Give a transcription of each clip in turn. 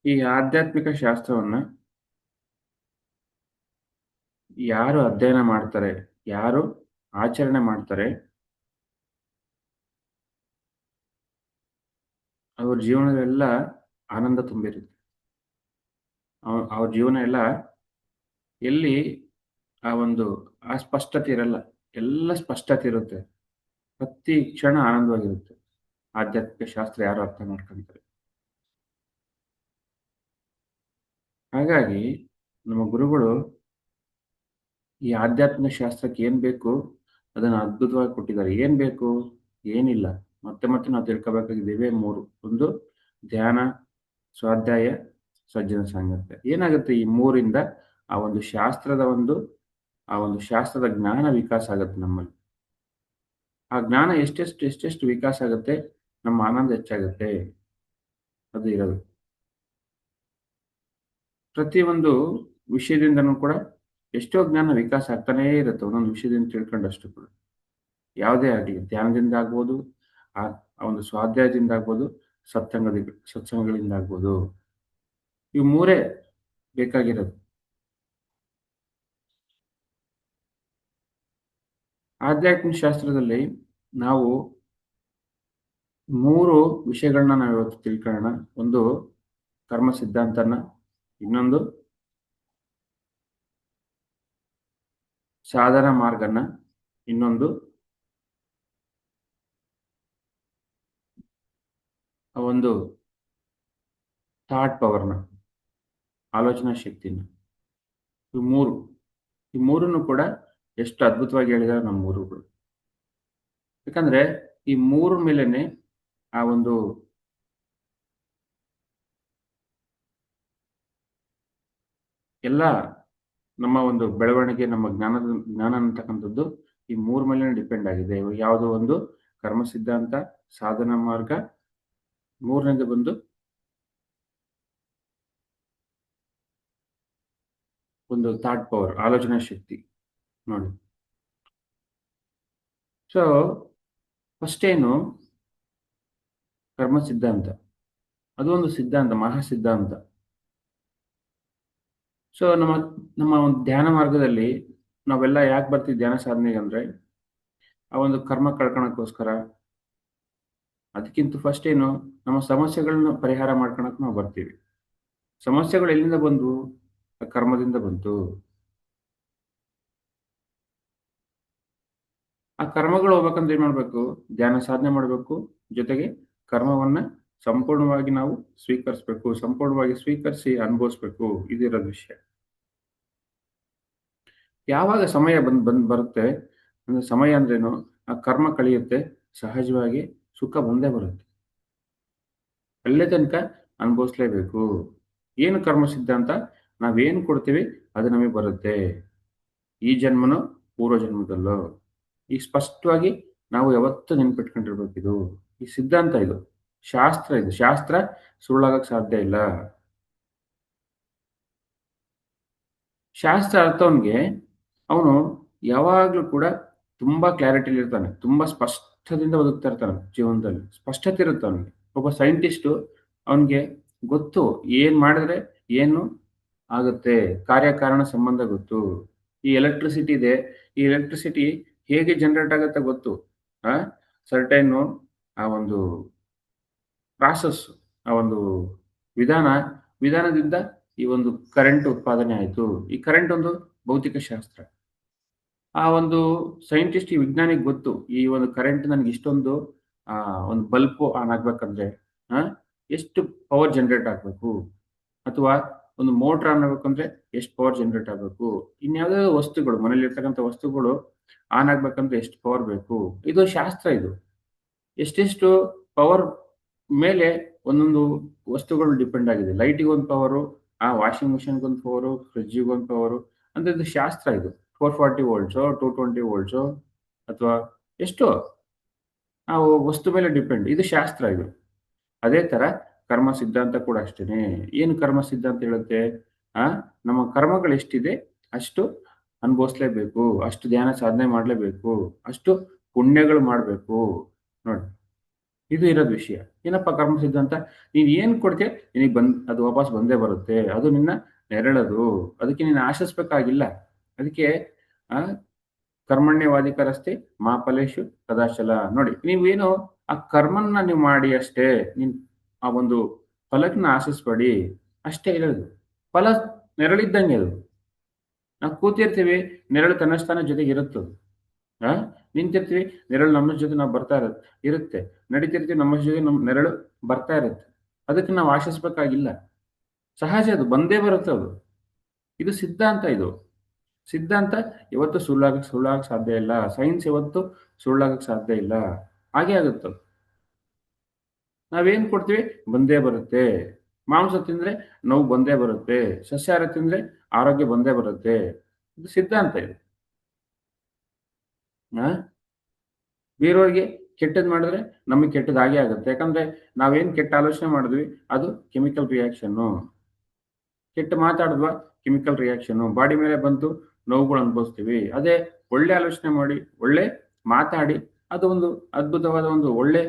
ಈ ಆಧ್ಯಾತ್ಮಿಕ ಶಾಸ್ತ್ರವನ್ನ ಯಾರು ಅಧ್ಯಯನ ಮಾಡ್ತಾರೆ, ಯಾರು ಆಚರಣೆ ಮಾಡ್ತಾರೆ, ಅವ್ರ ಜೀವನದಲ್ಲೆಲ್ಲ ಆನಂದ ತುಂಬಿರುತ್ತೆ. ಅವ್ರ ಜೀವನ ಎಲ್ಲ ಎಲ್ಲಿ ಆ ಒಂದು ಅಸ್ಪಷ್ಟತೆ ಇರಲ್ಲ. ಎಲ್ಲ ಸ್ಪಷ್ಟತೆ ಇರುತ್ತೆ. ಪ್ರತಿ ಕ್ಷಣ ಆನಂದವಾಗಿರುತ್ತೆ. ಆಧ್ಯಾತ್ಮಿಕ ಶಾಸ್ತ್ರ ಯಾರು ಅರ್ಥ ಮಾಡ್ಕೊಂತಾರೆ. ಹಾಗಾಗಿ ನಮ್ಮ ಗುರುಗಳು ಈ ಆಧ್ಯಾತ್ಮಿಕ ಶಾಸ್ತ್ರಕ್ಕೆ ಏನ್ ಬೇಕು ಅದನ್ನ ಅದ್ಭುತವಾಗಿ ಕೊಟ್ಟಿದ್ದಾರೆ. ಏನ್ ಬೇಕು? ಏನಿಲ್ಲ. ಮತ್ತೆ ಮತ್ತೆ ನಾವು ತಿಳ್ಕೋಬೇಕಾಗಿದ್ದು ಇವೇ 3. ಒಂದು ಧ್ಯಾನ, ಸ್ವಾಧ್ಯಾಯ, ಸಜ್ಜನ ಸಾಂಗತ್ಯ. ಏನಾಗುತ್ತೆ ಈ 3ರಿಂದ ಆ ಒಂದು ಶಾಸ್ತ್ರದ ಜ್ಞಾನ ವಿಕಾಸ ಆಗುತ್ತೆ ನಮ್ಮಲ್ಲಿ. ಆ ಜ್ಞಾನ ಎಷ್ಟೆಷ್ಟು ವಿಕಾಸ ಆಗುತ್ತೆ, ನಮ್ಮ ಆನಂದ ಹೆಚ್ಚಾಗುತ್ತೆ. ಅದು ಇರೋದು. ಪ್ರತಿಯೊಂದು ವಿಷಯದಿಂದನೂ ಕೂಡ ಎಷ್ಟೋ ಜ್ಞಾನ ವಿಕಾಸ ಆಗ್ತಾನೇ ಇರುತ್ತೆ. ಒಂದೊಂದು ವಿಷಯದಿಂದ ತಿಳ್ಕೊಂಡಷ್ಟು ಕೂಡ. ಯಾವುದೇ ಆಗಲಿ ಧ್ಯಾನದಿಂದ ಆಗ್ಬೋದು, ಆ ಆ ಒಂದು ಸ್ವಾಧ್ಯಾಯದಿಂದ ಆಗ್ಬೋದು, ಸತ್ಸಂಗಗಳಿಂದ ಆಗ್ಬೋದು. ಇವು 3 ಬೇಕಾಗಿರೋದು. ಆಧ್ಯಾತ್ಮಿಕ ಶಾಸ್ತ್ರದಲ್ಲಿ ನಾವು 3 ವಿಷಯಗಳನ್ನ ನಾವಿವತ್ತು ತಿಳ್ಕೊಳ್ಳೋಣ. ಒಂದು ಕರ್ಮ ಸಿದ್ಧಾಂತನ, ಇನ್ನೊಂದು ಸಾಧನ ಮಾರ್ಗನ, ಇನ್ನೊಂದು ಆ ಒಂದು ಥಾಟ್ ಪವರ್‌ನ, ಆಲೋಚನಾ ಶಕ್ತಿನ. ಇವು 3 ಈ 3ನ್ನು ಕೂಡ ಎಷ್ಟು ಅದ್ಭುತವಾಗಿ ಹೇಳಿದ್ದಾರೆ ನಮ್ಮ ಗುರುಗಳು. ಯಾಕಂದ್ರೆ ಈ 3 ಮೇಲೇನೆ ಆ ಒಂದು ಎಲ್ಲ ನಮ್ಮ ಒಂದು ಬೆಳವಣಿಗೆ, ನಮ್ಮ ಜ್ಞಾನ ಅನ್ನತಕ್ಕಂಥದ್ದು ಈ 3 ಮೇಲೇನೆ ಡಿಪೆಂಡ್ ಆಗಿದೆ. ಯಾವುದೋ ಒಂದು ಕರ್ಮ ಸಿದ್ಧಾಂತ, ಸಾಧನಾ ಮಾರ್ಗ, 3ನೇದು ಬಂದು ಒಂದು ಥಾಟ್ ಪವರ್, ಆಲೋಚನಾ ಶಕ್ತಿ ನೋಡಿ. ಸೊ, ಫಸ್ಟ್ ಏನು ಕರ್ಮ ಸಿದ್ಧಾಂತ. ಅದು ಒಂದು ಸಿದ್ಧಾಂತ, ಮಹಾ ಸಿದ್ಧಾಂತ. ಸೊ, ನಮ್ಮ ನಮ್ಮ ಒಂದು ಧ್ಯಾನ ಮಾರ್ಗದಲ್ಲಿ ನಾವೆಲ್ಲ ಯಾಕೆ ಬರ್ತೀವಿ ಧ್ಯಾನ ಸಾಧನೆಗೆ ಅಂದ್ರೆ, ಆ ಒಂದು ಕರ್ಮ ಕಳ್ಕೊಳಕ್ಕೋಸ್ಕರ. ಅದಕ್ಕಿಂತ ಫಸ್ಟ್ ಏನು ನಮ್ಮ ಸಮಸ್ಯೆಗಳನ್ನ ಪರಿಹಾರ ಮಾಡ್ಕೊಳಕ್ ನಾವು ಬರ್ತೀವಿ. ಸಮಸ್ಯೆಗಳು ಎಲ್ಲಿಂದ ಬಂದ್ವು? ಆ ಕರ್ಮದಿಂದ ಬಂತು. ಆ ಕರ್ಮಗಳು ಹೋಗ್ಬೇಕಂದ್ರೆ ಏನ್ ಮಾಡ್ಬೇಕು? ಧ್ಯಾನ ಸಾಧನೆ ಮಾಡ್ಬೇಕು. ಜೊತೆಗೆ ಕರ್ಮವನ್ನ ಸಂಪೂರ್ಣವಾಗಿ ನಾವು ಸ್ವೀಕರಿಸ್ಬೇಕು. ಸಂಪೂರ್ಣವಾಗಿ ಸ್ವೀಕರಿಸಿ ಅನುಭವಿಸ್ಬೇಕು. ಇದಿರೋದು ವಿಷಯ. ಯಾವಾಗ ಸಮಯ ಬಂದ್ ಬರುತ್ತೆ ಅಂದ್ರೆ ಸಮಯ ಅಂದ್ರೇನು? ಆ ಕರ್ಮ ಕಳಿಯುತ್ತೆ. ಸಹಜವಾಗಿ ಸುಖ ಬಂದೇ ಬರುತ್ತೆ. ಅಲ್ಲೇ ತನಕ ಅನುಭವಿಸ್ಲೇಬೇಕು. ಏನು ಕರ್ಮ ಸಿದ್ಧಾಂತ? ನಾವೇನು ಕೊಡ್ತೀವಿ ಅದು ನಮಗೆ ಬರುತ್ತೆ. ಈ ಜನ್ಮನೋ, ಪೂರ್ವ ಜನ್ಮದಲ್ಲೋ. ಈಗ ಸ್ಪಷ್ಟವಾಗಿ ನಾವು ಯಾವತ್ತೂ ನೆನ್ಪಿಟ್ಕೊಂಡಿರ್ಬೇಕಿದು. ಈ ಸಿದ್ಧಾಂತ ಇದು. ಶಾಸ್ತ್ರ ಇದು. ಶಾಸ್ತ್ರ ಸುಳ್ಳಾಗಕ್ ಸಾಧ್ಯ ಇಲ್ಲ. ಶಾಸ್ತ್ರ ಅರ್ಥವನ್ಗೆ ಅವನು ಯಾವಾಗ್ಲೂ ಕೂಡ ತುಂಬಾ ಕ್ಲಾರಿಟಿಲಿರ್ತಾನೆ. ತುಂಬಾ ಸ್ಪಷ್ಟದಿಂದ ಬದುಕ್ತಾ ಇರ್ತಾನೆ ಜೀವನದಲ್ಲಿ. ಸ್ಪಷ್ಟತೆ ಇರುತ್ತೆ ಅವನಿಗೆ. ಒಬ್ಬ ಸೈಂಟಿಸ್ಟು ಅವನಿಗೆ ಗೊತ್ತು ಏನ್ ಮಾಡಿದ್ರೆ ಏನು ಆಗುತ್ತೆ. ಕಾರ್ಯಕಾರಣ ಸಂಬಂಧ ಗೊತ್ತು. ಈ ಎಲೆಕ್ಟ್ರಿಸಿಟಿ ಇದೆ. ಈ ಎಲೆಕ್ಟ್ರಿಸಿಟಿ ಹೇಗೆ ಜನರೇಟ್ ಆಗುತ್ತೆ ಗೊತ್ತು. ಆ ಸರ್ಟೈನು ಆ ಒಂದು ಪ್ರಾಸೆಸ್, ಆ ಒಂದು ವಿಧಾನ ವಿಧಾನದಿಂದ ಈ ಒಂದು ಕರೆಂಟ್ ಉತ್ಪಾದನೆ ಆಯ್ತು. ಈ ಕರೆಂಟ್ ಒಂದು ಭೌತಿಕ ಶಾಸ್ತ್ರ. ಆ ಒಂದು ಸೈಂಟಿಸ್ಟ್, ಈ ವಿಜ್ಞಾನಿಗೆ ಗೊತ್ತು. ಈ ಒಂದು ಕರೆಂಟ್ ನನಗೆ ಇಷ್ಟೊಂದು ಒಂದು ಬಲ್ಬ್ ಆನ್ ಆಗ್ಬೇಕಂದ್ರೆ ಆ, ಎಷ್ಟು ಪವರ್ ಜನರೇಟ್ ಆಗ್ಬೇಕು? ಅಥವಾ ಒಂದು ಮೋಟರ್ ಆನ್ ಆಗ್ಬೇಕಂದ್ರೆ ಎಷ್ಟು ಪವರ್ ಜನರೇಟ್ ಆಗ್ಬೇಕು? ಇನ್ಯಾವುದಾದ್ರು ವಸ್ತುಗಳು ಮನೇಲಿರ್ತಕ್ಕಂಥ ವಸ್ತುಗಳು ಆನ್ ಆಗ್ಬೇಕಂದ್ರೆ ಎಷ್ಟು ಪವರ್ ಬೇಕು? ಇದು ಶಾಸ್ತ್ರ ಇದು. ಎಷ್ಟೆಷ್ಟು ಪವರ್ ಮೇಲೆ ಒಂದೊಂದು ವಸ್ತುಗಳು ಡಿಪೆಂಡ್ ಆಗಿದೆ. ಲೈಟಿಗೊಂದು ಪವರು, ಆ ವಾಷಿಂಗ್ ಮಿಷನ್‌ಗೊಂದು ಪವರು, ಫ್ರಿಡ್ಜಿಗೊಂದು ಪವರು. ಅಂದ್ರೆ ಇದು ಶಾಸ್ತ್ರ ಇದು. 440 ವೋಲ್ಟ್ಸೋ, 220 ವೋಲ್ಟ್ಸೋ ಅಥವಾ ಎಷ್ಟೋ ಆ ವಸ್ತು ಮೇಲೆ ಡಿಪೆಂಡ್. ಇದು ಶಾಸ್ತ್ರ ಇದು. ಅದೇ ತರ ಕರ್ಮ ಸಿದ್ಧಾಂತ ಕೂಡ ಅಷ್ಟೇನೆ. ಏನು ಕರ್ಮ ಸಿದ್ಧಾಂತ ಹೇಳುತ್ತೆ? ಆ ನಮ್ಮ ಕರ್ಮಗಳೆಷ್ಟಿದೆ ಅಷ್ಟು ಅನುಭವಿಸ್ಲೇಬೇಕು. ಅಷ್ಟು ಧ್ಯಾನ ಸಾಧನೆ ಮಾಡ್ಲೇಬೇಕು. ಅಷ್ಟು ಪುಣ್ಯಗಳು ಮಾಡ್ಬೇಕು. ನೋಡಿ. ಇದು ಇರೋದು ವಿಷಯ. ಏನಪ್ಪ ಕರ್ಮ ಸಿದ್ಧಾಂತ? ನೀನ್ ಏನ್ ಕೊಡ್ತೀಯ ನಿನಗೆ ಅದು ವಾಪಸ್ ಬಂದೇ ಬರುತ್ತೆ. ಅದು ನಿನ್ನ ನೆರಳದು. ಅದಕ್ಕೆ ನೀನು ಆಶಿಸ್ಬೇಕಾಗಿಲ್ಲ. ಅದಕ್ಕೆ ಆ ಕರ್ಮಣ್ಯವಾಧಿಕಾರಸ್ತೆ ಮಾ ಫಲೇಷು ಕದಾಚಲ. ನೋಡಿ ನೀವೇನು ಆ ಕರ್ಮನ್ನ ನೀವು ಮಾಡಿ ಅಷ್ಟೇ. ನೀನ್ ಆ ಒಂದು ಫಲಕ್ನ ಆಶಿಸ್ಬೇಡಿ. ಅಷ್ಟೇ ಇರೋದು. ಫಲ ನೆರಳಿದ್ದಂಗೆ ಅದು. ನಾವು ಕೂತಿರ್ತೀವಿ, ನೆರಳು ತನ್ನಷ್ಟಾನ ಜೊತೆಗೆ ಇರುತ್ತದು. ಆ ನಿಂತಿರ್ತೀವಿ, ನೆರಳು ನಮ್ಮ ಜೊತೆ ನಾವು ಬರ್ತಾ ಇರುತ್ತೆ. ನಡೀತಿರ್ತೀವಿ, ನಮ್ಮ ಜೊತೆ ನಮ್ಮ ನೆರಳು ಬರ್ತಾ ಇರುತ್ತೆ. ಅದಕ್ಕೆ ನಾವು ಆಶಿಸ್ಬೇಕಾಗಿಲ್ಲ. ಸಹಜ ಅದು ಬಂದೇ ಬರುತ್ತೆ ಅದು. ಇದು ಸಿದ್ಧಾಂತ ಇದು. ಸಿದ್ಧಾಂತ ಯಾವತ್ತೂ ಸುಳ್ಳಾಗಕ್ಕೆ ಸಾಧ್ಯ ಇಲ್ಲ. ಸೈನ್ಸ್ ಯಾವತ್ತೂ ಸುಳ್ಳಾಗಕ್ಕೆ ಸಾಧ್ಯ ಇಲ್ಲ. ಹಾಗೆ ಆಗುತ್ತದು. ನಾವೇನ್ ಕೊಡ್ತೀವಿ ಬಂದೇ ಬರುತ್ತೆ. ಮಾಂಸ ತಿಂದ್ರೆ ನೋವು ಬಂದೇ ಬರುತ್ತೆ. ಸಸ್ಯಾಹಾರ ತಿಂದ್ರೆ ಆರೋಗ್ಯ ಬಂದೇ ಬರುತ್ತೆ. ಇದು ಸಿದ್ಧಾಂತ ಇದು. ಆ ಬೇರೆಯವ್ರಿಗೆ ಕೆಟ್ಟದ್ದು ಮಾಡಿದ್ರೆ ನಮಗೆ ಕೆಟ್ಟದಾಗೇ ಆಗುತ್ತೆ. ಯಾಕಂದ್ರೆ ನಾವೇನ್ ಕೆಟ್ಟ ಆಲೋಚನೆ ಮಾಡಿದ್ವಿ ಅದು ಕೆಮಿಕಲ್ ರಿಯಾಕ್ಷನ್ನು. ಕೆಟ್ಟ ಮಾತಾಡಿದ್ವಾ ಕೆಮಿಕಲ್ ರಿಯಾಕ್ಷನ್ನು. ಬಾಡಿ ಮೇಲೆ ಬಂತು ನೋವುಗಳು ಅನುಭವಿಸ್ತೀವಿ. ಅದೇ ಒಳ್ಳೆ ಆಲೋಚನೆ ಮಾಡಿ, ಒಳ್ಳೆ ಮಾತಾಡಿ ಅದು ಒಂದು ಅದ್ಭುತವಾದ ಒಂದು ಒಳ್ಳೆ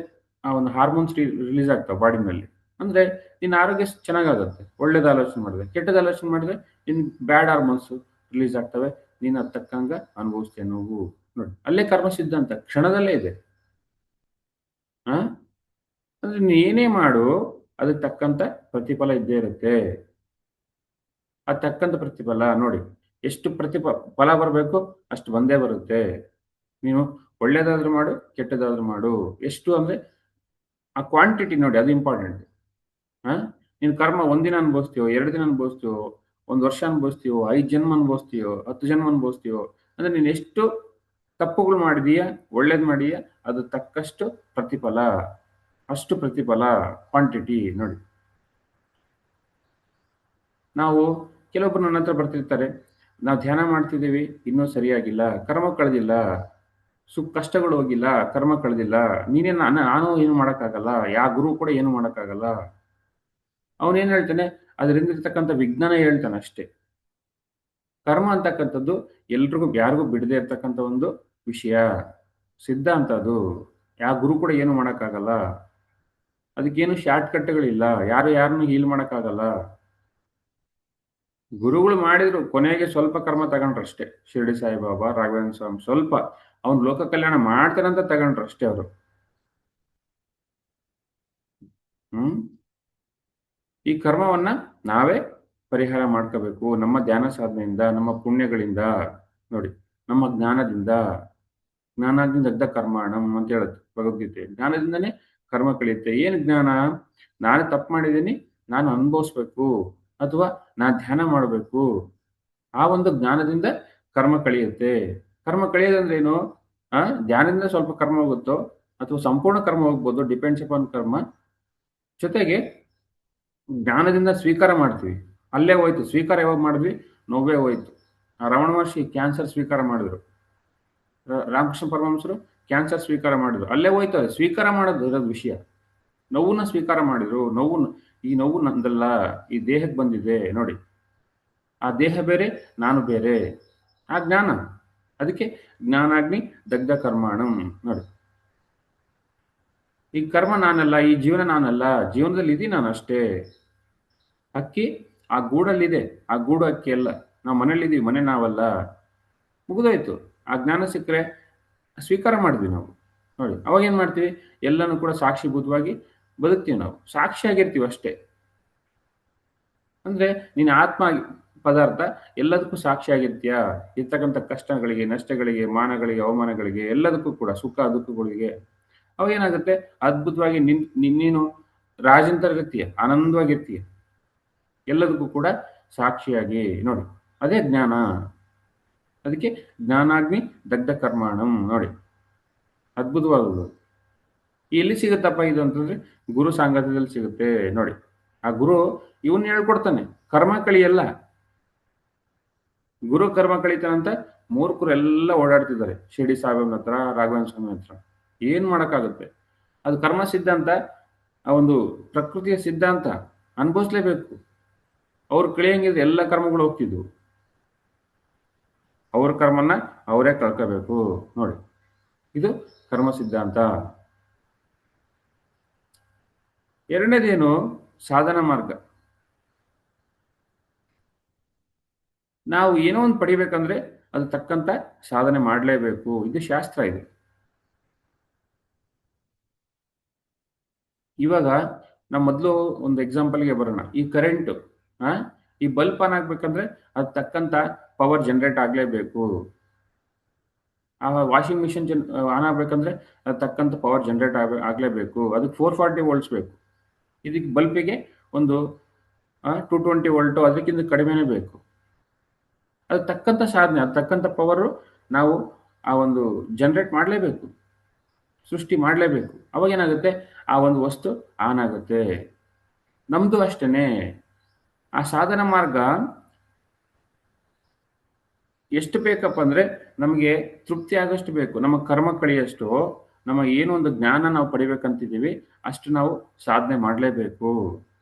ಒಂದು ಹಾರ್ಮೋನ್ಸ್ ರಿಲೀಸ್ ಆಗ್ತಾವೆ ಬಾಡಿನಲ್ಲಿ. ಅಂದ್ರೆ ನಿನ್ನ ಆರೋಗ್ಯ ಚೆನ್ನಾಗಾಗುತ್ತೆ. ಒಳ್ಳೇದು ಆಲೋಚನೆ ಮಾಡಿದ್ರೆ. ಕೆಟ್ಟದ ಆಲೋಚನೆ ಮಾಡಿದ್ರೆ ನಿನ್ ಬ್ಯಾಡ್ ಹಾರ್ಮೋನ್ಸ್ ರಿಲೀಸ್ ಆಗ್ತವೆ. ನೀನು ಅದ್ ತಕ್ಕಂಗ ಅನುಭವಿಸ್ತೀಯ ನೋವು. ನೋಡಿ ಅಲ್ಲೇ ಕರ್ಮ ಸಿದ್ಧಾಂತ ಕ್ಷಣದಲ್ಲೇ ಇದೆ. ಆ ಅಂದ್ರೆ ನೀನ್ ಏನೇ ಮಾಡು ಅದಕ್ಕೆ ತಕ್ಕಂತ ಪ್ರತಿಫಲ ಇದ್ದೇ ಇರುತ್ತೆ. ಅದ್ ತಕ್ಕಂತ ಪ್ರತಿಫಲ ನೋಡಿ. ಎಷ್ಟು ಫಲ ಬರಬೇಕು ಅಷ್ಟು ಬಂದೇ ಬರುತ್ತೆ. ನೀನು ಒಳ್ಳೇದಾದ್ರೂ ಮಾಡು, ಕೆಟ್ಟದಾದ್ರೂ ಮಾಡು. ಎಷ್ಟು ಅಂದ್ರೆ ಆ ಕ್ವಾಂಟಿಟಿ ನೋಡಿ ಅದು ಇಂಪಾರ್ಟೆಂಟ್. ಆ ನೀನು ಕರ್ಮ ಒಂದಿನ ಅನುಭವಿಸ್ತೀಯೋ, 2 ದಿನ ಅನುಭವಿಸ್ತೀಯೋ, 1 ವರ್ಷ ಅನುಭವಿಸ್ತೀಯೋ, 5 ಜನ್ಮ ಅನುಭವಿಸ್ತೀಯೋ, 10 ಜನ್ಮ ಅನುಭವಿಸ್ತೀಯೋ, ಅಂದ್ರೆ ನೀನು ಎಷ್ಟು ತಪ್ಪುಗಳು ಮಾಡಿದೀಯಾ, ಒಳ್ಳೇದು ಮಾಡಿದೀಯಾ, ಅದು ತಕ್ಕಷ್ಟು ಪ್ರತಿಫಲ. ಅಷ್ಟು ಪ್ರತಿಫಲ ಕ್ವಾಂಟಿಟಿ ನೋಡಿ. ನಾವು ಕೆಲವೊಬ್ರು ನನ್ನ ಹತ್ರ ಬರ್ತಿರ್ತಾರೆ. ನಾವು ಧ್ಯಾನ ಮಾಡ್ತಿದ್ದೀವಿ, ಇನ್ನೂ ಸರಿಯಾಗಿಲ್ಲ, ಕರ್ಮ ಕಳೆದಿಲ್ಲ, ಕಷ್ಟಗಳು ಹೋಗಿಲ್ಲ, ಕರ್ಮ ಕಳೆದಿಲ್ಲ, ನಾನು ಏನು ಮಾಡೋಕ್ಕಾಗಲ್ಲ, ಯಾವ ಗುರು ಕೂಡ ಏನು ಮಾಡೋಕ್ಕಾಗಲ್ಲ. ಅವನೇನ್ ಹೇಳ್ತಾನೆ, ಅದರಿಂದ ಇರ್ತಕ್ಕಂಥ ವಿಜ್ಞಾನ ಹೇಳ್ತಾನೆ ಅಷ್ಟೇ. ಕರ್ಮ ಅಂತಕ್ಕಂಥದ್ದು ಎಲ್ರಿಗೂ ಯಾರಿಗೂ ಬಿಡದೆ ಇರ್ತಕ್ಕಂಥ ಒಂದು ವಿಷಯ. ಸಿದ್ಧಾಂತ ಅದು. ಯಾವ ಗುರು ಕೂಡ ಏನು ಮಾಡೋಕ್ಕಾಗಲ್ಲ. ಅದಕ್ಕೇನು ಶಾರ್ಟ್ ಕಟ್ಗಳಿಲ್ಲ. ಯಾರು ಯಾರನ್ನು ಹೀಲ್ ಮಾಡೋಕ್ಕಾಗಲ್ಲ. ಗುರುಗಳು ಮಾಡಿದ್ರು ಕೊನೆಗೆ ಸ್ವಲ್ಪ ಕರ್ಮ ತಗೊಂಡ್ರಷ್ಟೇ. ಶಿರ್ಡಿ ಸಾಯಿಬಾಬಾ, ರಾಘವೇಂದ್ರ ಸ್ವಾಮಿ ಸ್ವಲ್ಪ ಅವ್ನು ಲೋಕ ಕಲ್ಯಾಣ ಮಾಡ್ತಾರಂತ ತಗೊಂಡ್ರಷ್ಟೇ ಅವರು. ಹ್ಮ್ ಈ ಕರ್ಮವನ್ನ ನಾವೇ ಪರಿಹಾರ ಮಾಡ್ಕೋಬೇಕು. ನಮ್ಮ ಧ್ಯಾನ ಸಾಧನೆಯಿಂದ, ನಮ್ಮ ಪುಣ್ಯಗಳಿಂದ ನೋಡಿ, ನಮ್ಮ ಜ್ಞಾನದಿಂದ ದಗ್ಧ ಕರ್ಮಾಣಂ ಅಂತ ಹೇಳುತ್ತೆ ಭಗವದ್ಗೀತೆ. ಜ್ಞಾನದಿಂದನೇ ಕರ್ಮ ಕಳೆಯುತ್ತೆ. ಏನು ಜ್ಞಾನ? ನಾನು ತಪ್ಪು ಮಾಡಿದ್ದೀನಿ, ನಾನು ಅನುಭವಿಸ್ಬೇಕು, ಅಥವಾ ನಾನು ಧ್ಯಾನ ಮಾಡಬೇಕು. ಆ ಒಂದು ಜ್ಞಾನದಿಂದ ಕರ್ಮ ಕಳೆಯುತ್ತೆ. ಕರ್ಮ ಕಳೆಯೋದಂದ್ರೆ ಏನು? ಧ್ಯಾನದಿಂದ ಸ್ವಲ್ಪ ಕರ್ಮ ಹೋಗುತ್ತೋ ಅಥವಾ ಸಂಪೂರ್ಣ ಕರ್ಮ ಹೋಗ್ಬೋದು, ಡಿಪೆಂಡ್ಸ್ ಅಪಾನ್ ಕರ್ಮ. ಜೊತೆಗೆ ಜ್ಞಾನದಿಂದ ಸ್ವೀಕಾರ ಮಾಡ್ತೀವಿ. ಅಲ್ಲೇ ಹೋಯ್ತು. ಸ್ವೀಕಾರ ಯಾವಾಗ ಮಾಡಿದ್ವಿ? ನೋವೇ ಹೋಯ್ತು. ರಮಣ ಮಹರ್ಷಿ ಕ್ಯಾನ್ಸರ್ ಸ್ವೀಕಾರ ಮಾಡಿದ್ರು. ರಾಮಕೃಷ್ಣ ಪರಮಹಂಸರು ಕ್ಯಾನ್ಸರ್ ಸ್ವೀಕಾರ ಮಾಡಿದ್ರು. ಅಲ್ಲೇ ಹೋಯ್ತು. ಸ್ವೀಕಾರ ಮಾಡೋದು ಇರೋದು ವಿಷಯ. ನೋವನ್ನ ಸ್ವೀಕಾರ ಮಾಡಿದ್ರು. ಈ ನೋವು ನಂದಲ್ಲ, ಈ ದೇಹಕ್ಕೆ ಬಂದಿದೆ ನೋಡಿ. ಆ ದೇಹ ಬೇರೆ, ನಾನು ಬೇರೆ. ಆ ಜ್ಞಾನ. ಅದಕ್ಕೆ ಜ್ಞಾನಾಗ್ನಿ ದಗ್ಧ ಕರ್ಮಾಣಂ ನೋಡಿ. ಈ ಕರ್ಮ ನಾನಲ್ಲ, ಈ ಜೀವನ ನಾನಲ್ಲ, ಜೀವನದಲ್ಲಿ ಇದೀನಿ ನಾನು ಅಷ್ಟೇ. ಅಕ್ಕಿ ಆ ಗೂಡಲ್ಲಿದೆ, ಆ ಗೂಡು ಅಕ್ಕಿ ಅಲ್ಲ. ನಾವು ಮನೇಲಿದ್ದೀವಿ, ಮನೆ ನಾವಲ್ಲ. ಮುಗಿದೋಯ್ತು. ಆ ಜ್ಞಾನ ಸಿಕ್ಕರೆ ಸ್ವೀಕಾರ ಮಾಡಿದ್ವಿ ನಾವು ನೋಡಿ. ಅವಾಗ ಏನ್ ಮಾಡ್ತೀವಿ? ಎಲ್ಲನೂ ಕೂಡ ಸಾಕ್ಷಿಭೂತವಾಗಿ ಬದುಕ್ತೀವಿ ನಾವು. ಸಾಕ್ಷಿಯಾಗಿರ್ತೀವಿ ಅಷ್ಟೇ. ಅಂದ್ರೆ ನೀನ್ ಆತ್ಮ ಪದಾರ್ಥ ಎಲ್ಲದಕ್ಕೂ ಸಾಕ್ಷಿಯಾಗಿರ್ತೀಯ. ಇರ್ತಕ್ಕಂಥ ಕಷ್ಟಗಳಿಗೆ, ನಷ್ಟಗಳಿಗೆ, ಮಾನಗಳಿಗೆ, ಅವಮಾನಗಳಿಗೆ, ಎಲ್ಲದಕ್ಕೂ ಕೂಡ ಸುಖ ದುಃಖಗಳಿಗೆ. ಅವಾಗ ಏನಾಗುತ್ತೆ? ಅದ್ಭುತವಾಗಿ ನೀನು ರಾಜಂತರ್ಗಿರ್ತೀಯ, ಆನಂದವಾಗಿರ್ತೀಯ. ಎಲ್ಲದಕ್ಕೂ ಕೂಡ ಸಾಕ್ಷಿಯಾಗಿ ನೋಡಿ. ಅದೇ ಜ್ಞಾನ. ಅದಕ್ಕೆ ಜ್ಞಾನಾಗ್ನಿ ದಗ್ಧ ಕರ್ಮಾಣಂ ನೋಡಿ. ಅದ್ಭುತವಾದದ್ದು. ಎಲ್ಲಿ ಸಿಗುತ್ತಪ್ಪ ಇದು ಅಂತಂದ್ರೆ ಗುರು ಸಾಂಗತ್ಯದಲ್ಲಿ ಸಿಗುತ್ತೆ ನೋಡಿ. ಆ ಗುರು ಇವನ್ ಹೇಳ್ಕೊಡ್ತಾನೆ. ಕರ್ಮ ಕಳಿಯಲ್ಲ. ಗುರು ಕರ್ಮ ಕಳಿತಾನಂತ ಮೂರ್ಖರು ಎಲ್ಲ ಓಡಾಡ್ತಿದ್ದಾರೆ ಶಿರ್ಡಿ ಸಾಹೇಬನ ಹತ್ರ, ರಾಘವೇಂದ್ರ ಸ್ವಾಮಿ ಹತ್ರ. ಏನ್ ಮಾಡಕ್ಕಾಗುತ್ತೆ? ಅದು ಕರ್ಮ ಸಿದ್ಧಾಂತ, ಆ ಒಂದು ಪ್ರಕೃತಿಯ ಸಿದ್ಧಾಂತ. ಅನುಭವಿಸ್ಲೇಬೇಕು. ಅವ್ರು ಕಳಿಯಂಗಿದ್ರೆ ಎಲ್ಲ ಕರ್ಮಗಳು ಹೋಗ್ತಿದ್ವು. ಅವ್ರ ಕರ್ಮನ್ನ ಅವರೇ ಕಳ್ಕೋಬೇಕು ನೋಡಿ. ಇದು ಕರ್ಮ ಸಿದ್ಧಾಂತ. ಎರಡನೇದೇನು? ಸಾಧನ ಮಾರ್ಗ. ನಾವು ಏನೋ ಒಂದು ಪಡಿಬೇಕಂದ್ರೆ ಅದು ತಕ್ಕಂತ ಸಾಧನೆ ಮಾಡಲೇಬೇಕು. ಇದು ಶಾಸ್ತ್ರ ಇದು. ಇವಾಗ ನಾವು ಮೊದಲು ಒಂದು ಎಕ್ಸಾಂಪಲ್ಗೆ ಬರೋಣ. ಈ ಕರೆಂಟು, ಆ ಈ ಬಲ್ಬ್ ಆನ್ ಆಗ್ಬೇಕಂದ್ರೆ ಅದು ತಕ್ಕಂತ ಪವರ್ ಜನರೇಟ್ ಆಗಲೇಬೇಕು. ಆ ವಾಷಿಂಗ್ ಮಿಷಿನ್ ಆನ್ ಆಗ್ಬೇಕಂದ್ರೆ ಅದು ತಕ್ಕಂತ ಪವರ್ ಜನರೇಟ್ ಆಗಲೇಬೇಕು. ಅದಕ್ಕೆ 440 ವೋಲ್ಟ್ಸ್ ಬೇಕು. ಇದಕ್ಕೆ ಬಲ್ಬಿಗೆ ಒಂದು 220 ವೋಲ್ಟು ಅದಕ್ಕಿಂತ ಕಡಿಮೆನೇ ಬೇಕು. ಅದು ತಕ್ಕಂತ ಸಾಧನೆ, ಅದು ತಕ್ಕಂತ ಪವರು ನಾವು ಆ ಒಂದು ಜನರೇಟ್ ಮಾಡಲೇಬೇಕು, ಸೃಷ್ಟಿ ಮಾಡಲೇಬೇಕು. ಅವಾಗೇನಾಗುತ್ತೆ, ಆ ಒಂದು ವಸ್ತು ಆನ್ ಆಗುತ್ತೆ. ನಮ್ದು ಅಷ್ಟೇನೆ. ಆ ಸಾಧನ ಮಾರ್ಗ ಎಷ್ಟು ಬೇಕಪ್ಪ ಅಂದ್ರೆ ನಮಗೆ ತೃಪ್ತಿ ಆಗೋಷ್ಟು ಬೇಕು. ನಮ್ಮ ಕರ್ಮ ಕಳಿಯಷ್ಟು, ನಮ್ಮ ಏನೋ ಒಂದು ಜ್ಞಾನ ನಾವು ಪಡಿಬೇಕಂತಿದ್ದೀವಿ ಅಷ್ಟು ನಾವು ಸಾಧನೆ ಮಾಡಲೇಬೇಕು.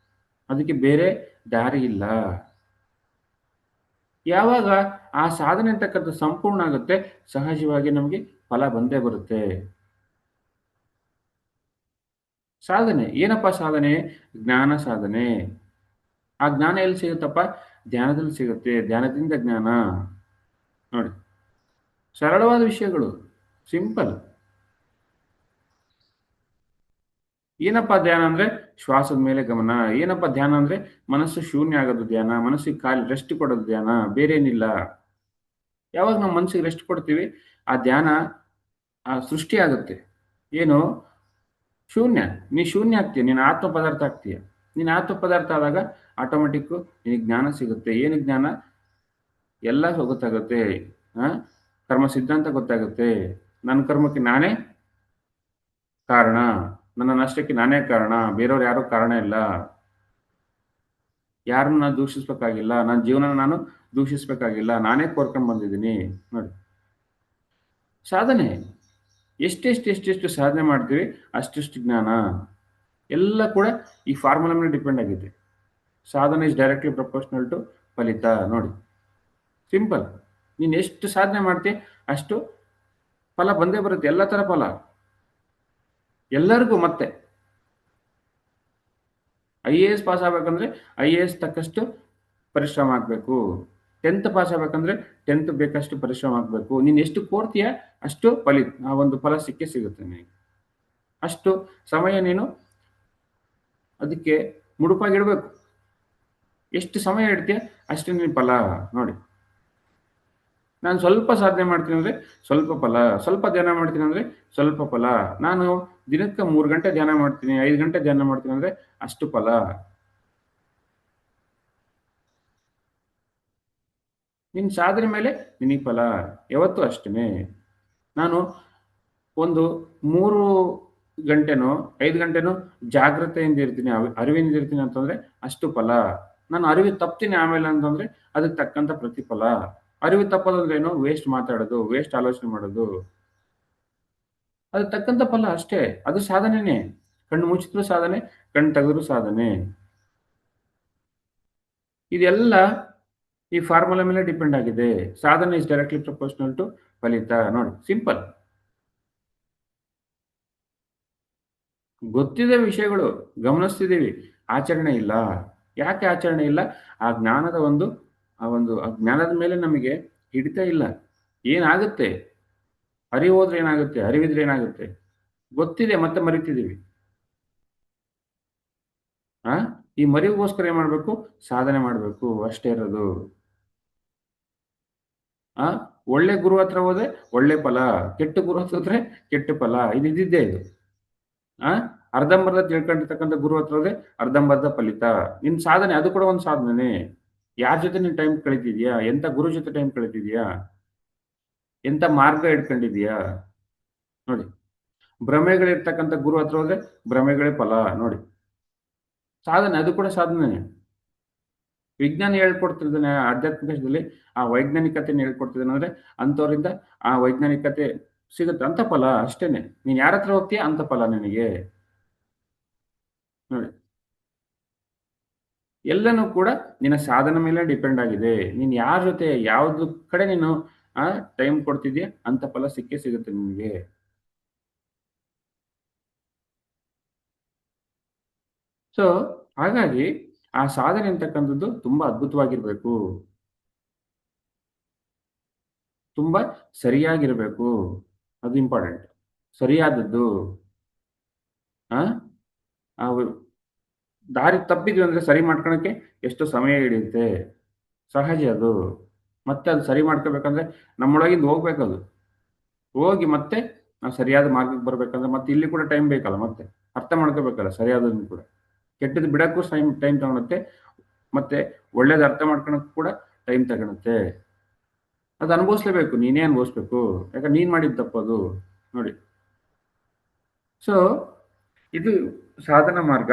ಅದಕ್ಕೆ ಬೇರೆ ದಾರಿ ಇಲ್ಲ. ಯಾವಾಗ ಆ ಸಾಧನೆ ಅಂತಕ್ಕಂಥ ಸಂಪೂರ್ಣ ಆಗುತ್ತೆ, ಸಹಜವಾಗಿ ನಮಗೆ ಫಲ ಬಂದೇ ಬರುತ್ತೆ. ಸಾಧನೆ ಏನಪ್ಪ ಸಾಧನೆ? ಜ್ಞಾನ ಸಾಧನೆ. ಆ ಜ್ಞಾನ ಎಲ್ಲಿ ಸಿಗುತ್ತಪ್ಪ? ಧ್ಯಾನದಲ್ಲಿ ಸಿಗುತ್ತೆ. ಧ್ಯಾನದಿಂದ ಜ್ಞಾನ. ನೋಡಿ, ಸರಳವಾದ ವಿಷಯಗಳು, ಸಿಂಪಲ್. ಏನಪ್ಪ ಧ್ಯಾನ ಅಂದ್ರೆ ಶ್ವಾಸದ ಮೇಲೆ ಗಮನ. ಏನಪ್ಪ ಧ್ಯಾನ ಅಂದ್ರೆ ಮನಸ್ಸು ಶೂನ್ಯ ಆಗೋದು ಧ್ಯಾನ, ಮನಸ್ಸಿಗೆ ಖಾಲಿ ರೆಸ್ಟ್ ಕೊಡೋದು ಧ್ಯಾನ, ಬೇರೇನಿಲ್ಲ. ಯಾವಾಗ ನಾವು ಮನಸ್ಸಿಗೆ ರೆಸ್ಟ್ ಕೊಡ್ತೀವಿ, ಆ ಧ್ಯಾನ ಸೃಷ್ಟಿ ಆಗುತ್ತೆ. ಏನು? ಶೂನ್ಯ. ನೀ ಶೂನ್ಯ ಆಗ್ತೀಯ, ನೀನು ಆತ್ಮ ಪದಾರ್ಥ ಆಗ್ತೀಯ. ನೀನು ಆತ್ಮ ಪದಾರ್ಥ ಆದಾಗ ಆಟೋಮೆಟಿಕ್ಕು ನಿನಗೆ ಜ್ಞಾನ ಸಿಗುತ್ತೆ. ಏನು ಜ್ಞಾನ? ಎಲ್ಲ ಗೊತ್ತಾಗುತ್ತೆ. ಆ ಕರ್ಮ ಸಿದ್ಧಾಂತ ಗೊತ್ತಾಗುತ್ತೆ. ನನ್ನ ಕರ್ಮಕ್ಕೆ ನಾನೇ ಕಾರಣ, ನನ್ನ ನಷ್ಟಕ್ಕೆ ನಾನೇ ಕಾರಣ, ಬೇರೆಯವ್ರು ಯಾರೂ ಕಾರಣ ಇಲ್ಲ. ಯಾರನ್ನು ನಾನು ದೂಷಿಸ್ಬೇಕಾಗಿಲ್ಲ, ನನ್ನ ಜೀವನ ನಾನು ದೂಷಿಸ್ಬೇಕಾಗಿಲ್ಲ, ನಾನೇ ಕೋರ್ಕೊಂಡು ಬಂದಿದ್ದೀನಿ. ನೋಡಿ, ಸಾಧನೆ ಎಷ್ಟೆಷ್ಟು ಸಾಧನೆ ಮಾಡ್ತೀವಿ ಅಷ್ಟೆಷ್ಟು ಜ್ಞಾನ. ಎಲ್ಲ ಕೂಡ ಈ ಫಾರ್ಮುಲಾ ಮೇಲೆ ಡಿಪೆಂಡ್ ಆಗಿದೆ. ಸಾಧನೆ ಇಸ್ ಡೈರೆಕ್ಟ್ಲಿ ಪ್ರಪೋರ್ಷನಲ್ ಟು ಫಲಿತ. ನೋಡಿ, ಸಿಂಪಲ್. ನೀನು ಎಷ್ಟು ಸಾಧನೆ ಮಾಡ್ತೀಯ ಅಷ್ಟು ಫಲ ಬಂದೇ ಬರುತ್ತೆ. ಎಲ್ಲ ಥರ ಫಲ ಎಲ್ಲರಿಗೂ. ಮತ್ತೆ IAS ಪಾಸ್ ಆಗ್ಬೇಕಂದ್ರೆ IAS ತಕ್ಕಷ್ಟು ಪರಿಶ್ರಮ ಆಗಬೇಕು. 10th ಪಾಸ್ ಆಗ್ಬೇಕಂದ್ರೆ 10th ಬೇಕಷ್ಟು ಪರಿಶ್ರಮ ಆಗಬೇಕು. ನೀನು ಎಷ್ಟು ಕೋರ್ತೀಯ ಅಷ್ಟು ಆ ಒಂದು ಫಲ ಸಿಕ್ಕೇ ಸಿಗುತ್ತೆ ನಿನಗೆ. ಅಷ್ಟು ಸಮಯ ನೀನು ಅದಕ್ಕೆ ಮುಡುಪಾಗಿಡಬೇಕು. ಎಷ್ಟು ಸಮಯ ಇಡ್ತೀಯ ಅಷ್ಟು ನಿನ್ನ ಫಲ. ನೋಡಿ, ನಾನು ಸ್ವಲ್ಪ ಸಾಧನೆ ಮಾಡ್ತೀನಿ ಅಂದರೆ ಸ್ವಲ್ಪ ಫಲ, ಸ್ವಲ್ಪ ಧ್ಯಾನ ಮಾಡ್ತೀನಿ ಅಂದರೆ ಸ್ವಲ್ಪ ಫಲ. ನಾನು ದಿನಕ್ಕೆ 3 ಗಂಟೆ ಧ್ಯಾನ ಮಾಡ್ತೀನಿ, 5 ಗಂಟೆ ಧ್ಯಾನ ಮಾಡ್ತೀನಿ ಅಂದರೆ ಅಷ್ಟು ಫಲ. ನಿನ್ನ ಸಾಧನೆ ಮೇಲೆ ನಿನಗೆ ಫಲ ಯಾವತ್ತೂ ಅಷ್ಟೇ. ನಾನು ಒಂದು 3 ಗಂಟೆನೋ 5 ಗಂಟೆನೋ ಜಾಗ್ರತೆಯಿಂದ ಇರ್ತೀನಿ, ಅರಿವಿಂದ ಇರ್ತೀನಿ ಅಂತಂದರೆ ಅಷ್ಟು ಫಲ. ನಾನು ಅರಿವು ತಪ್ತೀನಿ ಆಮೇಲೆ ಅಂತಂದರೆ ಅದಕ್ಕೆ ತಕ್ಕಂಥ ಪ್ರತಿಫಲ. ಅರಿವು ತಪ್ಪೋದಂದ್ರೆ ಏನು? ವೇಸ್ಟ್ ಮಾತಾಡೋದು, ವೇಸ್ಟ್ ಆಲೋಚನೆ ಮಾಡೋದು. ಅದಕ್ಕೆ ತಕ್ಕಂಥ ಫಲ ಅಷ್ಟೇ. ಅದು ಸಾಧನೆನೇ. ಕಣ್ಣು ಮುಚ್ಚಿದ್ರು ಸಾಧನೆ, ಕಣ್ಣು ತೆಗೆದ್ರು ಸಾಧನೆ. ಇದೆಲ್ಲ ಈ ಫಾರ್ಮುಲಾ ಮೇಲೆ ಡಿಪೆಂಡ್ ಆಗಿದೆ. ಸಾಧನೆ ಇಸ್ ಡೈರೆಕ್ಟ್ಲಿ ಪ್ರಪೋರ್ಷನಲ್ ಟು ಫಲಿತ. ನೋಡಿ, ಸಿಂಪಲ್. ಗೊತ್ತಿದೆ ವಿಷಯಗಳು, ಗಮನಿಸ್ತಿದ್ದೀವಿ, ಆಚರಣೆ ಇಲ್ಲ. ಯಾಕೆ ಆಚರಣೆ ಇಲ್ಲ? ಆ ಜ್ಞಾನದ ಆ ಜ್ಞಾನದ ಮೇಲೆ ನಮಗೆ ಹಿಡಿತ ಇಲ್ಲ. ಏನಾಗುತ್ತೆ? ಅರಿವು ಹೋದ್ರೆ ಏನಾಗುತ್ತೆ? ಅರಿವಿದ್ರೆ ಏನಾಗುತ್ತೆ? ಗೊತ್ತಿದೆ, ಮತ್ತೆ ಮರಿತಿದ್ದೀವಿ. ಆ ಈ ಮರಿವಿಗೋಸ್ಕರ ಏನ್ ಮಾಡ್ಬೇಕು? ಸಾಧನೆ ಮಾಡ್ಬೇಕು, ಅಷ್ಟೇ ಇರೋದು. ಆ ಒಳ್ಳೆ ಗುರು ಹತ್ರ ಹೋದ್ರೆ ಒಳ್ಳೆ ಫಲ, ಕೆಟ್ಟ ಗುರು ಹತ್ರ ಹೋದ್ರೆ ಕೆಟ್ಟ ಫಲ. ಇದ್ದಿದ್ದೇ ಇದು. ಆ ಅರ್ಧಂಬರ್ಧ ತಿಳ್ಕೊಂಡಿರ್ತಕ್ಕಂಥ ಗುರು ಹತ್ರ ಹೋದ್ರೆ ಅರ್ಧಂಬರ್ಧ ಫಲಿತ. ನಿನ್ ಸಾಧನೆ ಅದು ಕೂಡ ಒಂದು ಸಾಧನೆನೇ. ಯಾರ ಜೊತೆ ನೀನ್ ಟೈಮ್ ಕಳೀತಿದ್ಯಾ? ಎಂತ ಗುರು ಜೊತೆ ಟೈಮ್ ಕಳೀತಿದ್ಯಾ? ಎಂತ ಮಾರ್ಗ ಇಟ್ಕೊಂಡಿದ್ಯಾ? ನೋಡಿ, ಭ್ರಮೆಗಳಿರ್ತಕ್ಕಂಥ ಗುರು ಹತ್ರ ಹೋದ್ರೆ ಭ್ರಮೆಗಳೇ ಫಲ. ನೋಡಿ, ಸಾಧನೆ ಅದು ಕೂಡ ಸಾಧನೆನೇ. ವಿಜ್ಞಾನ ಹೇಳ್ಕೊಡ್ತಿದ್ದಾನೆ ಆಧ್ಯಾತ್ಮಿಕದಲ್ಲಿ, ಆ ವೈಜ್ಞಾನಿಕತೆನ ಹೇಳ್ಕೊಡ್ತಿದ್ದಾನೆ ಅಂದ್ರೆ ಅಂಥವ್ರಿಂದ ಆ ವೈಜ್ಞಾನಿಕತೆ ಸಿಗುತ್ತೆ ಅಂತ ಫಲ ಅಷ್ಟೇನೆ. ನೀನ್ ಯಾರ ಹತ್ರ ಹೋಗ್ತೀಯ ಅಂತ ಫಲ ನಿನಗೆ. ನೋಡಿ, ಎಲ್ಲನೂ ಕೂಡ ನಿನ್ನ ಸಾಧನೆ ಮೇಲೆ ಡಿಪೆಂಡ್ ಆಗಿದೆ. ನೀನ್ ಯಾರ ಜೊತೆ ಯಾವ್ದು ಕಡೆ ನೀನು ಟೈಮ್ ಕೊಡ್ತಿದ್ಯಾ ಅಂತ ಫಲ ಸಿಕ್ಕೇ ಸಿಗುತ್ತೆ ನಿನಗೆ. ಸೊ ಹಾಗಾಗಿ ಆ ಸಾಧನೆ ಅಂತಕ್ಕಂಥದ್ದು ತುಂಬಾ ಅದ್ಭುತವಾಗಿರ್ಬೇಕು. ತುಂಬಾ ಸರಿಯಾಗಿರ್ಬೇಕು. ಅದು ಇಂಪಾರ್ಟೆಂಟ್. ಸರಿಯಾದದ್ದು. ಆ? ಆ ದಾರಿ ತಪ್ಪಿದ್ವಿ ಅಂದ್ರೆ ಸರಿ ಮಾಡ್ಕೊಳಕ್ಕೆ ಎಷ್ಟೋ ಸಮಯ ಹಿಡಿಯುತ್ತೆ. ಸಹಜ ಅದು. ಮತ್ತೆ ಅದು ಸರಿ ಮಾಡ್ಕೋಬೇಕಂದ್ರೆ ನಮ್ಮೊಳಗಿಂದ ಹೋಗ್ಬೇಕದು. ಹೋಗಿ ಮತ್ತೆ ನಾವು ಸರಿಯಾದ ಮಾರ್ಗಕ್ಕೆ ಬರ್ಬೇಕಂದ್ರೆ ಮತ್ತೆ ಇಲ್ಲಿ ಕೂಡ ಟೈಮ್ ಬೇಕಲ್ಲ ಮತ್ತೆ. ಅರ್ಥ ಮಾಡ್ಕೋಬೇಕಲ್ಲ ಸರಿಯಾದದನ್ನು ಕೂಡ. ಕೆಟ್ಟದ್ದು ಬಿಡಕ್ಕೂ ಟೈಮ್ ತಗೊಳುತ್ತೆ. ಮತ್ತೆ ಒಳ್ಳೇದು ಅರ್ಥ ಮಾಡ್ಕೊಳಕ್ಕೂ ಕೂಡ ಟೈಮ್ ತಗೊಳುತ್ತೆ. ಅದು ಅನುಭವಿಸ್ಲೇಬೇಕು. ನೀನೇ ಅನುಭವಿಸ್ಬೇಕು. ಯಾಕಂದ್ರೆ ನೀನ್ ಮಾಡಿದ ತಪ್ಪದು. ನೋಡಿ. ಸೊ ಇದು ಸಾಧನ ಮಾರ್ಗ.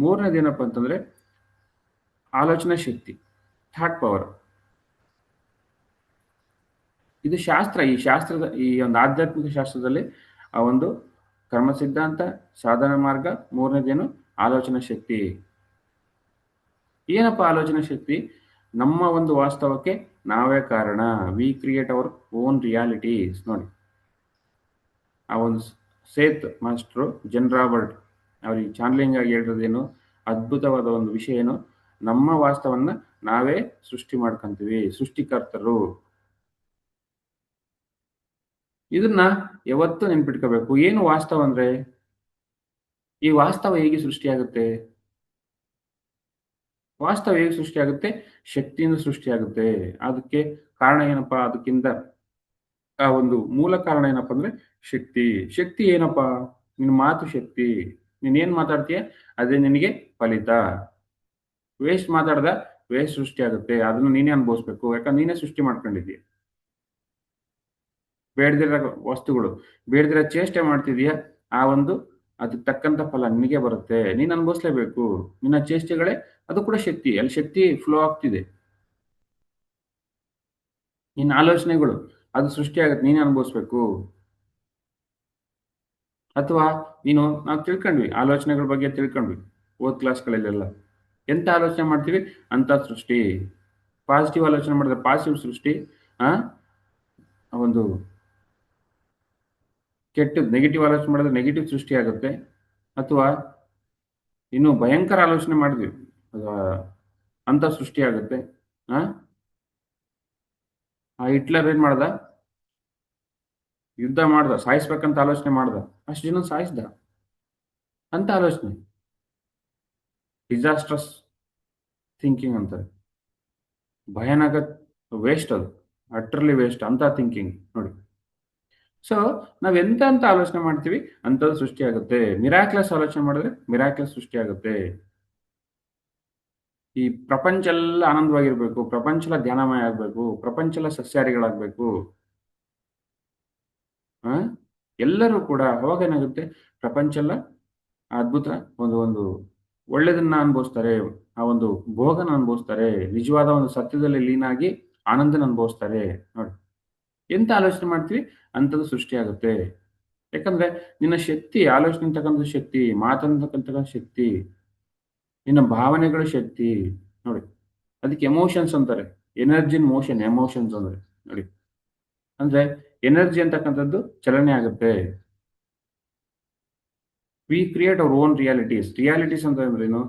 ಮೂರನೇದೇನಪ್ಪ ಅಂತಂದ್ರೆ ಆಲೋಚನಾ ಶಕ್ತಿ. Thought power. ಇದು ಶಾಸ್ತ್ರ. ಈ ಒಂದು ಆಧ್ಯಾತ್ಮಿಕ ಶಾಸ್ತ್ರದಲ್ಲಿ ಆ ಒಂದು ಕರ್ಮ ಸಿದ್ಧಾಂತ, ಸಾಧನ ಮಾರ್ಗ, ಮೂರನೇದೇನು ಆಲೋಚನಾ ಶಕ್ತಿ. ಏನಪ್ಪ ಆಲೋಚನಾ ಶಕ್ತಿ? ನಮ್ಮ ಒಂದು ವಾಸ್ತವಕ್ಕೆ ನಾವೇ ಕಾರಣ. V create our own realities. ನೋಡಿ, ಆ ಒಂದು ಸೇತ್ ಮಾಸ್ಟ್ರು ಜನ್ ರಾಬರ್ಟ್ ಅವ್ರಿಗೆ ಚಾನ್ಲಿಂಗ್ ಆಗಿ ಹೇಳಿರೋದೇನು, ಅದ್ಭುತವಾದ ಒಂದು ವಿಷಯ ಏನು, ನಮ್ಮ ವಾಸ್ತವನ್ನ ನಾವೇ ಸೃಷ್ಟಿ ಮಾಡ್ಕೊಂತೀವಿ. ಸೃಷ್ಟಿಕರ್ತರು. ಇದನ್ನ ಯಾವತ್ತೂ ನೆನ್ಪಿಟ್ಕೋಬೇಕು. ಏನು ವಾಸ್ತವ ಅಂದ್ರೆ? ಈ ವಾಸ್ತವ ಹೇಗೆ ಸೃಷ್ಟಿಯಾಗುತ್ತೆ? ವಾಸ್ತವ ಹೇಗೆ ಸೃಷ್ಟಿಯಾಗುತ್ತೆ? ಶಕ್ತಿಯಿಂದ ಸೃಷ್ಟಿಯಾಗುತ್ತೆ. ಅದಕ್ಕೆ ಕಾರಣ ಏನಪ್ಪಾ? ಅದಕ್ಕಿಂತ ಆ ಒಂದು ಮೂಲ ಕಾರಣ ಏನಪ್ಪಾ ಅಂದ್ರೆ ಶಕ್ತಿ. ಶಕ್ತಿ ಏನಪ್ಪಾ? ನಿನ್ನ ಮಾತು ಶಕ್ತಿ. ನೀನೇನ್ ಮಾತಾಡ್ತೀಯ ಅದೇ ನಿನಗೆ ಫಲಿತ. ವೇಸ್ಟ್ ಮಾತಾಡ್ದ ವೇಸ್ಟ್ ಸೃಷ್ಟಿಯಾಗುತ್ತೆ. ಅದನ್ನ ನೀನೇ ಅನುಭವಿಸ್ಬೇಕು. ಯಾಕಂದ್ರೆ ನೀನೇ ಸೃಷ್ಟಿ ಮಾಡ್ಕೊಂಡಿದ್ದೀಯ. ಬೇಡದಿರೋ ವಸ್ತುಗಳು, ಬೇಡದಿರೋ ಚೇಷ್ಟೆ ಮಾಡ್ತಿದೀಯ, ಆ ಒಂದು ಅದಕ್ಕೆ ತಕ್ಕಂತ ಫಲ ನಿನಗೆ ಬರುತ್ತೆ. ನೀನು ಅನುಭವಿಸ್ಲೇಬೇಕು. ನಿನ್ನ ಚೇಷ್ಟೆಗಳೇ ಅದು ಕೂಡ ಶಕ್ತಿ. ಅಲ್ಲಿ ಶಕ್ತಿ ಫ್ಲೋ ಆಗ್ತಿದೆ. ನಿನ್ನ ಆಲೋಚನೆಗಳು ಅದು ಸೃಷ್ಟಿಯಾಗುತ್ತೆ. ನೀನೇ ಅನುಭವಿಸ್ಬೇಕು. ಅಥವಾ ನಾವು ತಿಳ್ಕೊಂಡ್ವಿ, ಆಲೋಚನೆಗಳ ಬಗ್ಗೆ ತಿಳ್ಕೊಂಡ್ವಿ ಓದ್ ಕ್ಲಾಸ್ಗಳಲ್ಲೆಲ್ಲ. ಎಂತ ಆಲೋಚನೆ ಮಾಡ್ತೀವಿ ಅಂತ ಸೃಷ್ಟಿ. ಪಾಸಿಟಿವ್ ಆಲೋಚನೆ ಮಾಡಿದ್ರೆ ಪಾಸಿಟಿವ್ ಸೃಷ್ಟಿ. ಆ ಒಂದು ಕೆಟ್ಟದ್ದು ನೆಗೆಟಿವ್ ಆಲೋಚನೆ ಮಾಡಿದ್ರೆ ನೆಗೆಟಿವ್ ಸೃಷ್ಟಿ ಆಗುತ್ತೆ. ಅಥವಾ ಇನ್ನು ಭಯಂಕರ ಆಲೋಚನೆ ಮಾಡಿದ್ವಿ ಅಂತ ಸೃಷ್ಟಿ ಆಗುತ್ತೆ. ಆ ಆ ಹಿಟ್ಲರ್ ಏನ್ ಮಾಡ್ದ? ಯುದ್ಧ ಮಾಡ್ದ, ಸಾಯಿಸ್ಬೇಕಂತ ಆಲೋಚನೆ ಮಾಡ್ದ, ಅಷ್ಟು ಜನ ಸಾಯಿಸ್ದ. ಅಂತ ಆಲೋಚನೆ ಡಿಸಾಸ್ಟ್ರಸ್ ಥಿಂಕಿಂಗ್ ಅಂತಾರೆ. ಭಯಾನಕ ವೇಸ್ಟ್ ಅದು. ಅಟ್ರಲಿ ವೇಸ್ಟ್ ಅಂತ ಥಿಂಕಿಂಗ್ ನೋಡಿ. ಸೊ ನಾವೆಂತ ಆಲೋಚನೆ ಮಾಡ್ತೀವಿ ಅಂಥದ್ದು ಸೃಷ್ಟಿಯಾಗುತ್ತೆ. ಮಿರಾಕ್ಲೆಸ್ ಆಲೋಚನೆ ಮಾಡಿದ್ರೆ ಮಿರಾಕ್ಲೆಸ್ ಸೃಷ್ಟಿಯಾಗುತ್ತೆ. ಈ ಪ್ರಪಂಚ ಎಲ್ಲ ಆನಂದವಾಗಿರ್ಬೇಕು, ಪ್ರಪಂಚ ಎಲ್ಲ ಧ್ಯಾನಮಯ ಆಗ್ಬೇಕು, ಪ್ರಪಂಚ ಎಲ್ಲ ಸಸ್ಯಾಹಾರಿಗಳಾಗ್ಬೇಕು. ಆ ಎಲ್ಲರೂ ಕೂಡ ಅವಾಗ ಏನಾಗುತ್ತೆ, ಪ್ರಪಂಚ ಎಲ್ಲ ಅದ್ಭುತ ಒಂದು ಒಂದು ಒಳ್ಳೆದನ್ನ ಅನುಭವಿಸ್ತಾರೆ. ಆ ಒಂದು ಭೋಗನ ಅನುಭವಿಸ್ತಾರೆ. ನಿಜವಾದ ಒಂದು ಸತ್ಯದಲ್ಲಿ ಲೀನಾಗಿ ಆನಂದನ ಅನುಭವಿಸ್ತಾರೆ. ನೋಡಿ, ಎಂತ ಆಲೋಚನೆ ಮಾಡ್ತೀವಿ ಅಂಥದ್ದು ಸೃಷ್ಟಿಯಾಗುತ್ತೆ. ಯಾಕಂದ್ರೆ ನಿನ್ನ ಶಕ್ತಿ, ಆಲೋಚನೆ ಅಂತಕ್ಕಂಥ ಶಕ್ತಿ, ಮಾತಂತಕ್ಕಂಥ ಶಕ್ತಿ, ನಿನ್ನ ಭಾವನೆಗಳ ಶಕ್ತಿ. ನೋಡಿ, ಅದಕ್ಕೆ ಎಮೋಷನ್ಸ್ ಅಂತಾರೆ. Energy in motion. ಎಮೋಷನ್ಸ್ ಅಂದ್ರೆ ನೋಡಿ, ಅಂದ್ರೆ ಎನರ್ಜಿ ಅಂತಕ್ಕಂಥದ್ದು ಚಲನೆ ಆಗುತ್ತೆ. V create our own realities. Realities ಅಂತ ಅಂದ್ರೇನು?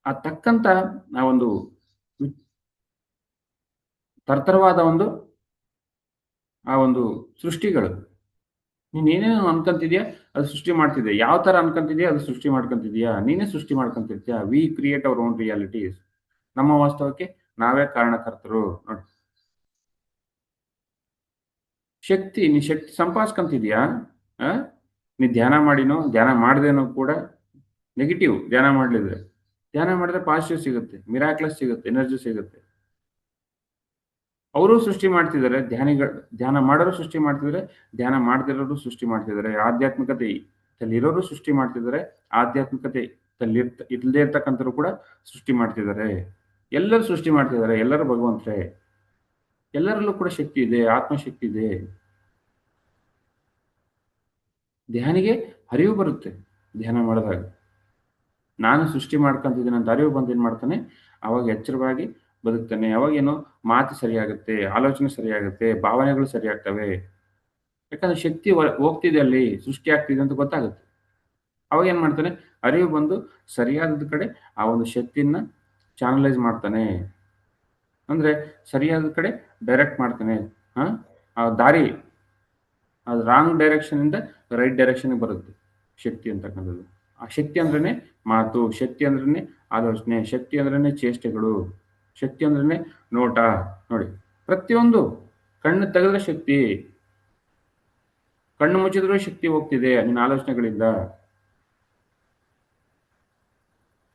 ಆ ತಕ್ಕಂತ ಆ ಒಂದು ತರ್ತರವಾದ ಒಂದು ಆ ಒಂದು ಸೃಷ್ಟಿಗಳು. ನೀನ್ ಏನೇನು ಅನ್ಕೊಂತಿದ್ಯಾ ಅದು ಸೃಷ್ಟಿ ಮಾಡ್ತಿದ್ಯಾ. ಯಾವ ತರ ಅನ್ಕೊಂತಿದ್ಯಾ ಅದು ಸೃಷ್ಟಿ ಮಾಡ್ಕೊಂತಿದ್ಯಾ. ನೀನೇ ಸೃಷ್ಟಿ ಮಾಡ್ಕೊಂತಿರ್ತೀಯ. We create our own realities. ನಮ್ಮ ವಾಸ್ತವಕ್ಕೆ ನಾವೇ ಕಾರಣಕರ್ತರು. ನೋಡಿ, ಶಕ್ತಿ, ನೀ ಶಕ್ತಿ ಸಂಪಾದಿಸ್ಕೊಂತಿದ್ಯಾ. ಆ ನೀ ಧ್ಯಾನ ಮಾಡಿನೋ ಧ್ಯಾನ ಮಾಡ್ದೇನೋ ಕೂಡ ನೆಗೆಟಿವ್. ಧ್ಯಾನ ಮಾಡ್ಲಿದ್ರೆ, ಧ್ಯಾನ ಮಾಡಿದ್ರೆ ಪಾಸಿಟಿವ್ ಸಿಗುತ್ತೆ, ಮಿರಾಕ್ಲೆಸ್ ಸಿಗುತ್ತೆ, ಎನರ್ಜಿ ಸಿಗುತ್ತೆ. ಅವರು ಸೃಷ್ಟಿ ಮಾಡ್ತಿದ್ದಾರೆ. ಧ್ಯಾನ ಮಾಡೋರು ಸೃಷ್ಟಿ ಮಾಡ್ತಿದ್ದಾರೆ, ಧ್ಯಾನ ಮಾಡದಿರೋರು ಸೃಷ್ಟಿ ಮಾಡ್ತಿದ್ದಾರೆ. ಆಧ್ಯಾತ್ಮಿಕತೆ ಇರೋರು ಸೃಷ್ಟಿ ಮಾಡ್ತಿದ್ದಾರೆ, ಆಧ್ಯಾತ್ಮಿಕತೆ ಇಲ್ಲದೆ ಇರ್ತಕ್ಕಂಥವ್ರು ಕೂಡ ಸೃಷ್ಟಿ ಮಾಡ್ತಿದ್ದಾರೆ. ಎಲ್ಲರೂ ಸೃಷ್ಟಿ ಮಾಡ್ತಿದ್ದಾರೆ. ಎಲ್ಲರೂ ಭಗವಂತರೇ. ಎಲ್ಲರಲ್ಲೂ ಕೂಡ ಶಕ್ತಿ ಇದೆ, ಆತ್ಮಶಕ್ತಿ ಇದೆ. ಧ್ಯಾನಿಗೆ ಅರಿವು ಬರುತ್ತೆ. ಧ್ಯಾನ ಮಾಡಿದಾಗ ನಾನು ಸೃಷ್ಟಿ ಮಾಡ್ಕೊಂತಿದ್ದೀನಿ ಅಂತ ಅರಿವು ಬಂದು ಏನ್ ಮಾಡ್ತಾನೆ, ಅವಾಗ ಎಚ್ಚರವಾಗಿ ಬದುಕ್ತಾನೆ. ಅವಾಗೇನು ಮಾತು ಸರಿಯಾಗುತ್ತೆ, ಆಲೋಚನೆ ಸರಿಯಾಗುತ್ತೆ, ಭಾವನೆಗಳು ಸರಿಯಾಗ್ತವೆ. ಯಾಕಂದ್ರೆ ಶಕ್ತಿ ಹೋಗ್ತಿದೆ, ಅಲ್ಲಿ ಸೃಷ್ಟಿ ಆಗ್ತಿದೆ ಅಂತ ಗೊತ್ತಾಗುತ್ತೆ. ಅವಾಗ ಏನ್ ಮಾಡ್ತಾನೆ, ಅರಿವು ಬಂದು ಸರಿಯಾದ ಕಡೆ ಆ ಒಂದು ಶಕ್ತಿಯನ್ನ ಚಾನಲೈಸ್ ಮಾಡ್ತಾನೆ. ಅಂದ್ರೆ ಸರಿಯಾದ ಕಡೆ ಡೈರೆಕ್ಟ್ ಮಾಡ್ತಾನೆ. ಹಾ, ಆ ದಾರಿ, ಅದು ರಾಂಗ್ ಡೈರೆಕ್ಷನ್ ಇಂದ ರೈಟ್ ಡೈರೆಕ್ಷನ್ ಬರುತ್ತೆ ಶಕ್ತಿ ಅಂತಕ್ಕಂಥದ್ದು. ಆ ಶಕ್ತಿ ಅಂದ್ರೇನೆ ಮಾತು, ಶಕ್ತಿ ಅಂದ್ರೇನೆ ಆಲೋಚನೆ, ಶಕ್ತಿ ಅಂದ್ರೇನೆ ಚೇಷ್ಟೆಗಳು, ಶಕ್ತಿ ಅಂದ್ರೇನೆ ನೋಟ. ನೋಡಿ, ಪ್ರತಿಯೊಂದು ಕಣ್ಣು ತೆಗೆದ್ರೆ ಶಕ್ತಿ, ಕಣ್ಣು ಮುಚ್ಚಿದ್ರೂ ಶಕ್ತಿ ಹೋಗ್ತಿದೆ ನಿನ್ನ ಆಲೋಚನೆಗಳಿಂದ.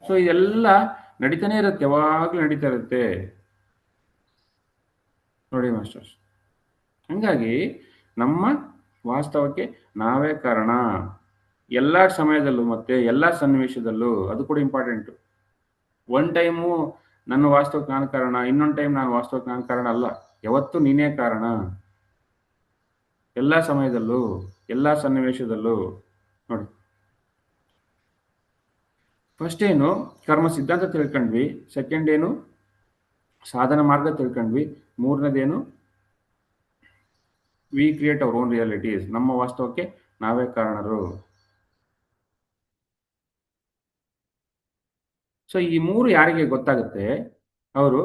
ಸೊ ಇದೆಲ್ಲ ನಡೀತಾನೆ ಇರುತ್ತೆ, ಯಾವಾಗ್ಲೂ ನಡೀತಾ ಇರುತ್ತೆ ನೋಡಿ ಮಾಸ್ಟರ್ಸ್. ಹಂಗಾಗಿ ನಮ್ಮ ವಾಸ್ತವಕ್ಕೆ ನಾವೇ ಕಾರಣ ಎಲ್ಲ ಸಮಯದಲ್ಲೂ, ಮತ್ತೆ ಎಲ್ಲ ಸನ್ನಿವೇಶದಲ್ಲೂ. ಅದು ಕೂಡ ಇಂಪಾರ್ಟೆಂಟು. ಒನ್ ಟೈಮು ನನ್ನ ವಾಸ್ತವಕ್ಕೆ ನಾನು ಕಾರಣ, ಇನ್ನೊಂದು ಟೈಮ್ ನಾನು ವಾಸ್ತವಕ್ಕೆ ನಾನು ಕಾರಣ ಅಲ್ಲ. ಯಾವತ್ತೂ ನೀನೇ ಕಾರಣ, ಎಲ್ಲ ಸಮಯದಲ್ಲೂ, ಎಲ್ಲ ಸನ್ನಿವೇಶದಲ್ಲೂ. ನೋಡಿ, ಫಸ್ಟ್ ಏನು ಕರ್ಮ ಸಿದ್ಧಾಂತ ತಿಳ್ಕೊಂಡ್ವಿ, ಸೆಕೆಂಡ್ ಏನು ಸಾಧನ ಮಾರ್ಗ ತಿಳ್ಕೊಂಡ್ವಿ, ಮೂರನೇದೇನು we create our own realities, ನಮ್ಮ ವಾಸ್ತವಕ್ಕೆ ನಾವೇ ಕಾರಣರು. ಸೊ ಈ ಮೂರು ಯಾರಿಗೆ ಗೊತ್ತಾಗುತ್ತೆ, ಅವರು